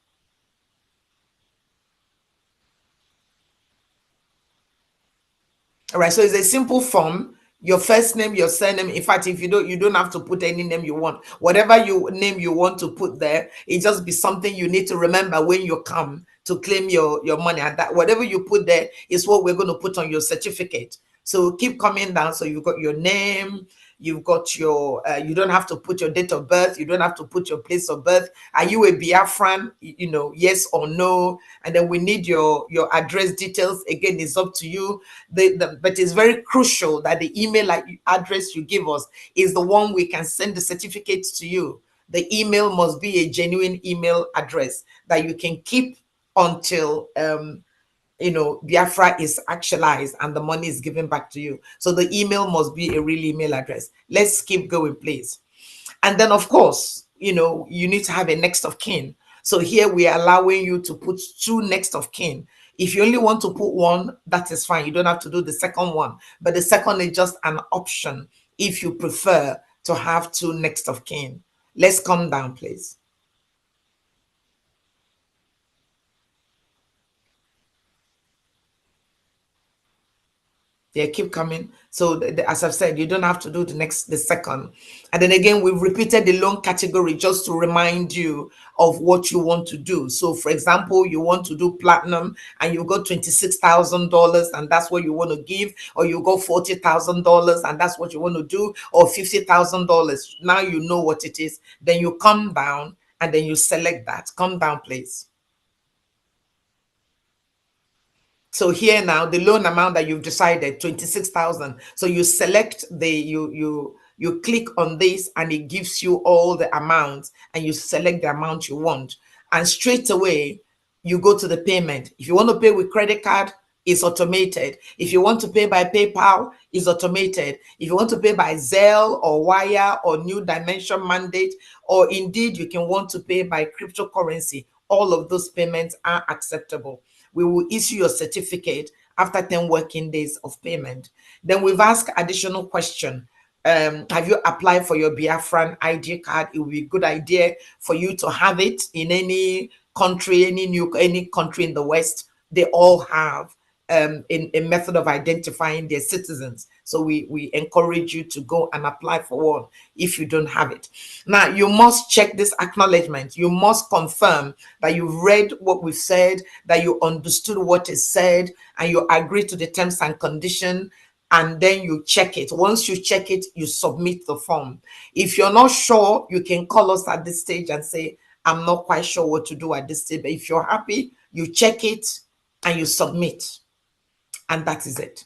[SPEAKER 1] All right, so it's a simple form. Your first name, your surname. In fact, if you don't have to put any name you want. Whatever name you want to put there, it just be something you need to remember when you come to claim your money. And that whatever you put there is what we're going to put on your certificate. So keep coming down. So you've got your name, you've got your, you don't have to put your date of birth, you don't have to put your place of birth. Are you a Biafran? Yes or no. And then we need your address details. Again, it's up to you. But it's very crucial that the email address you give us is the one we can send the certificates to you. The email must be a genuine email address that you can keep until Biafra is actualized and the money is given back to you. So the email must be a real email address. Let's keep going, please. And then, of course, you need to have a next of kin. So here we are allowing you to put 2 next of kin. If you only want to put 1, that is fine. You don't have to do the second one. But the second is just an option if you prefer to have 2 next of kin. Let's come down, please. Yeah, keep coming. So as I've said, you don't have to do the second. And then again, we've repeated the loan category just to remind you of what you want to do. So for example, you want to do platinum and you got $26,000 and that's what you want to give, or you got $40,000 and that's what you want to do, or $50,000. Now you know what it is. Then you come down and then you select that. Come down, please. So here now, the loan amount that you've decided, 26,000. So you select you click on this and it gives you all the amounts and you select the amount you want. And straight away, you go to the payment. If you want to pay with credit card, it's automated. If you want to pay by PayPal, it's automated. If you want to pay by Zelle or Wire or New Dimension Mandate, or indeed you can want to pay by cryptocurrency, all of those payments are acceptable. We will issue your certificate after 10 working days of payment. Then we've asked additional question. Have you applied for your Biafran ID card? It would be a good idea for you to have it in any country, any country in the West. They all have a method of identifying their citizens. So we encourage you to go and apply for one if you don't have it. Now, you must check this acknowledgement. You must confirm that you've read what we've said, that you understood what is said, and you agree to the terms and conditions, and then you check it. Once you check it, you submit the form. If you're not sure, you can call us at this stage and say, I'm not quite sure what to do at this stage. But if you're happy, you check it and you submit. And that is it.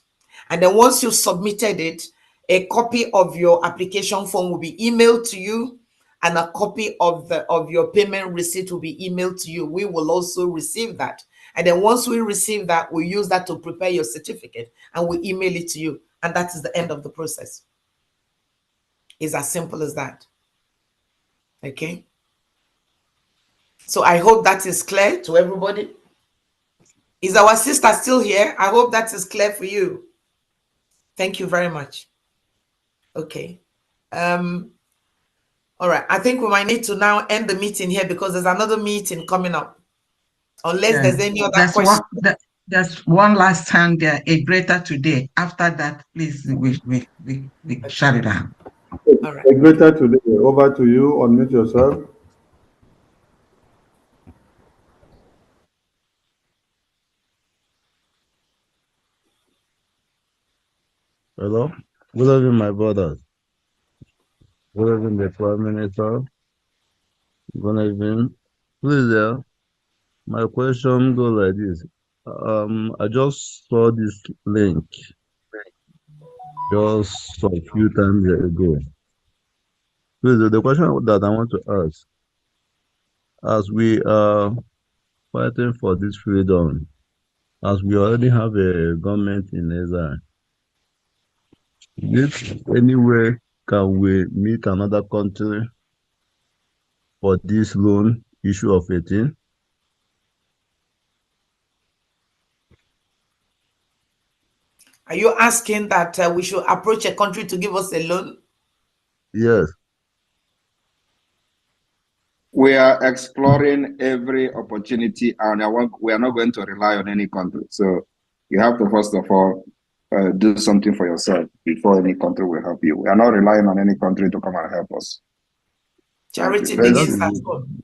[SPEAKER 1] And then once you've submitted it, a copy of your application form will be emailed to you, and a copy of your payment receipt will be emailed to you. We will also receive that. And then once we receive that, we use that to prepare your certificate and we email it to you. And that is the end of the process. It's as simple as that. Okay. So I hope that is clear to everybody. Is our sister still here? I hope that is clear for you. Thank you very much. Okay. All right. I think we might need to now end the meeting here because there's another meeting coming up. Unless there's any other question.
[SPEAKER 3] There's one last hand there, a greater today. After that, please, we shut it down.
[SPEAKER 1] All right.
[SPEAKER 2] A greater today. Over to you. Unmute yourself.
[SPEAKER 6] Hello. Good evening, my brothers. Good evening, the Prime Minister. Good evening. Please, my question goes like this. I just saw this link just a few times ago. Please, the question that I want to ask, as we are fighting for this freedom, as we already have a government in Israel, is any way can we meet another country for this loan issue of 18?
[SPEAKER 1] Are you asking that we should approach a country to give us a loan?
[SPEAKER 6] Yes.
[SPEAKER 4] We are exploring every opportunity, and we are not going to rely on any country. So you have to, first of all, do something for yourself before any country will help you. We are not relying on any country to come and help us.
[SPEAKER 1] Charity begins at home.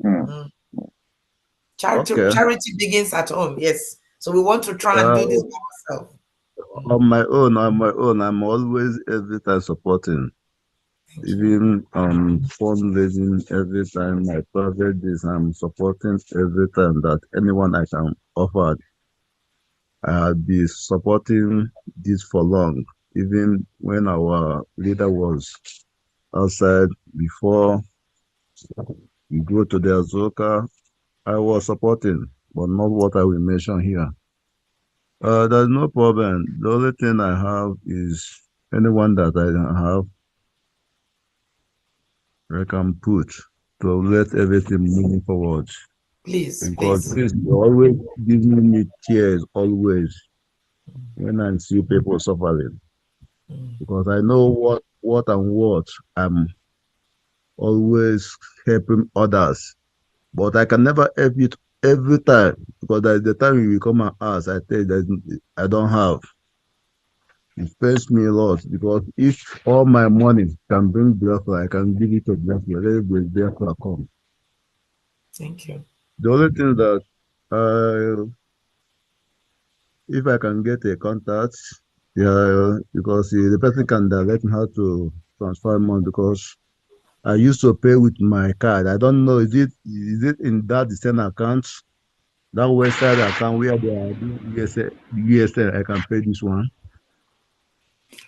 [SPEAKER 6] Okay.
[SPEAKER 1] Charity begins at home, yes. So we want to try and do this by ourselves.
[SPEAKER 6] On my own, I'm always every time supporting. Even fundraising every time I private this, I'm supporting every time that anyone I can offer. I'll be supporting this for long. Even when our leader was outside before we go to the Azoka, I was supporting, but not what I will mention here. There's no problem. The only thing I have is anyone that I have, I can put to let everything move forward.
[SPEAKER 1] Please,
[SPEAKER 6] because you always giving me tears, always, when I see people suffering. Because I know what I'm always helping others. But I can never help it every time, because at the time you come and ask, I tell you that I don't have. It pains me a lot, because if all my money can bring Biafra, I can give it to Biafra. Let Biafra come.
[SPEAKER 1] Thank you.
[SPEAKER 6] The only thing that if I can get a contact, because the person can direct me how to transfer money, because I used to pay with my card. I don't know, is it in that the same account, that website account where they are doing USL, I can pay this one?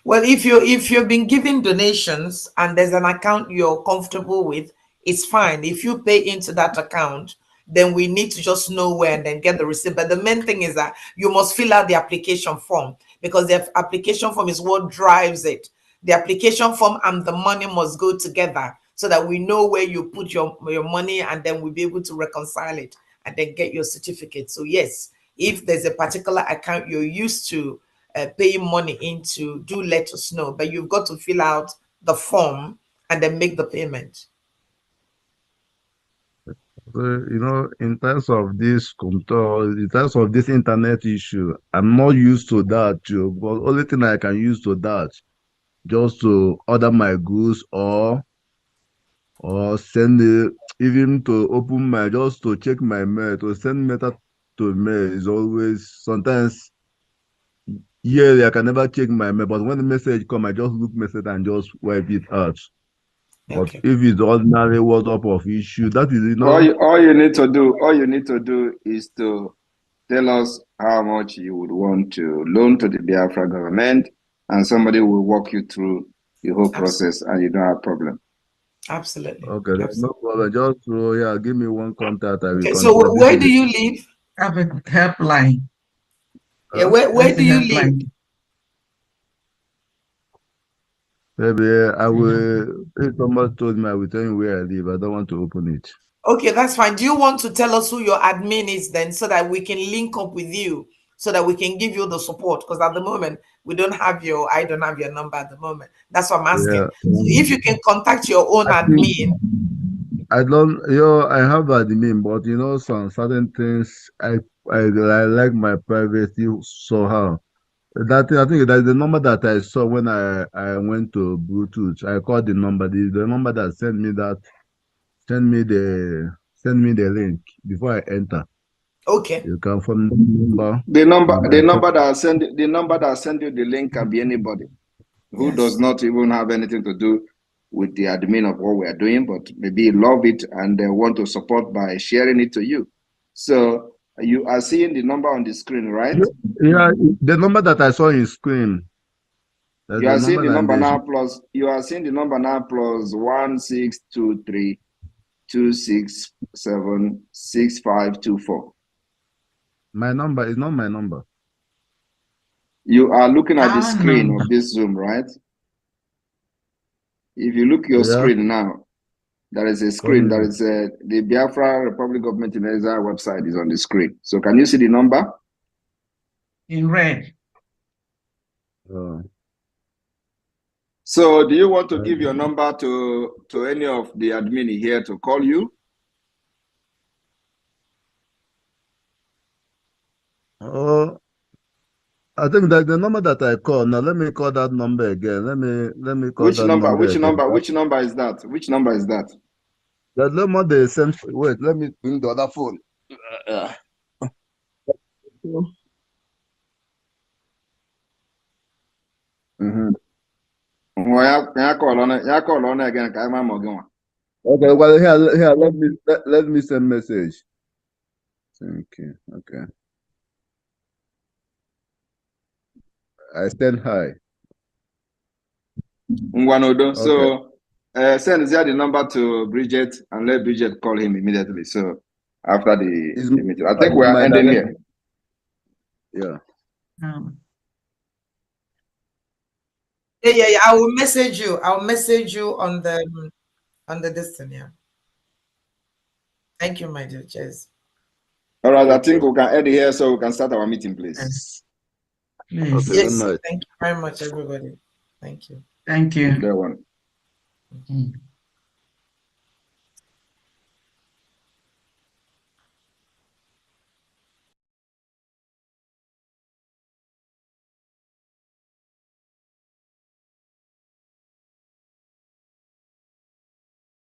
[SPEAKER 1] Well, if you've been giving donations and there's an account you're comfortable with, it's fine. If you pay into that account, then we need to just know where and then get the receipt. But the main thing is that you must fill out the application form, because the application form is what drives it. The application form and the money must go together so that we know where you put your money, and then we'll be able to reconcile it and then get your certificate. So yes, if there's a particular account you're used to paying money into, do let us know. But you've got to fill out the form and then make the payment.
[SPEAKER 6] In terms of this control, in terms of this internet issue, I'm not used to that too. But only thing I can use to that, just to order my goods or send it, even to open my, just to check my mail, to send mail to mail is always, sometimes yearly I can never check my mail, but when the message come, I just look message and just wipe it out. But if it's ordinary WhatsApp of issue, that is,
[SPEAKER 4] all you need to do is to tell us how much you would want to loan to the Biafra government, and somebody will walk you through the whole process, and you don't have problem.
[SPEAKER 1] Absolutely.
[SPEAKER 6] Okay, there's no problem. Just give me one contact. I will contact.
[SPEAKER 1] So where do you live?
[SPEAKER 3] I have a helpline.
[SPEAKER 1] Yeah, where do you live?
[SPEAKER 6] Maybe I will. If somebody told me, I will tell you where I live. I don't want to open it.
[SPEAKER 1] Okay, that's fine. Do you want to tell us who your admin is then, so that we can link up with you, so that we can give you the support? Because at the moment I don't have your number at the moment. That's what I'm asking.
[SPEAKER 6] Yeah.
[SPEAKER 1] So if you can contact your own admin,
[SPEAKER 6] I don't, I have admin, but some certain things I like my privacy somehow. I think that's the number that I saw when I went to Bluetooth. I called the number. The number that send me the link before I enter.
[SPEAKER 1] Okay.
[SPEAKER 6] You can from the number.
[SPEAKER 4] The number that send you the link can be anybody who does not even have anything to do with the admin of what we are doing, but maybe love it and they want to support by sharing it to you. So you are seeing the number on the screen, right?
[SPEAKER 6] Yeah, the number that I saw in screen.
[SPEAKER 4] You are seeing the number now plus. You are seeing the number now plus 1623 267 6524.
[SPEAKER 6] My number is not my number.
[SPEAKER 4] You are looking at the screen of this Zoom, right? If you look your screen now, there is a screen. There is the Biafra Republic Government in Exile website is on the screen. So can you see the number?
[SPEAKER 3] In red.
[SPEAKER 4] So do you want to give your number to any of the admin here to call you?
[SPEAKER 6] I think that the number that I call now. Let me call that number again. Let me call
[SPEAKER 4] Which
[SPEAKER 6] that
[SPEAKER 4] number?
[SPEAKER 6] number.
[SPEAKER 4] Which number is that? Which number is that?
[SPEAKER 6] The number they sent. Wait, let me bring the other phone.
[SPEAKER 4] Well, yeah, call on again.
[SPEAKER 6] Okay, well here let me send message. Thank you. Okay. I send hi.
[SPEAKER 4] Nwanodo. So send the number to Bridget and let Bridget call him immediately. So after the meeting. I think we are ending here.
[SPEAKER 6] Yeah.
[SPEAKER 1] Yeah. I will message you. I'll message you on the distance. Yeah. Thank you, my dear. Cheers.
[SPEAKER 4] All right, I think we can end here so we can start our meeting, please.
[SPEAKER 3] Yes.
[SPEAKER 6] Okay,
[SPEAKER 1] Yes.
[SPEAKER 6] good night.
[SPEAKER 1] Thank you very much, everybody. Thank you.
[SPEAKER 3] Thank you.
[SPEAKER 4] Good one.
[SPEAKER 3] Mm.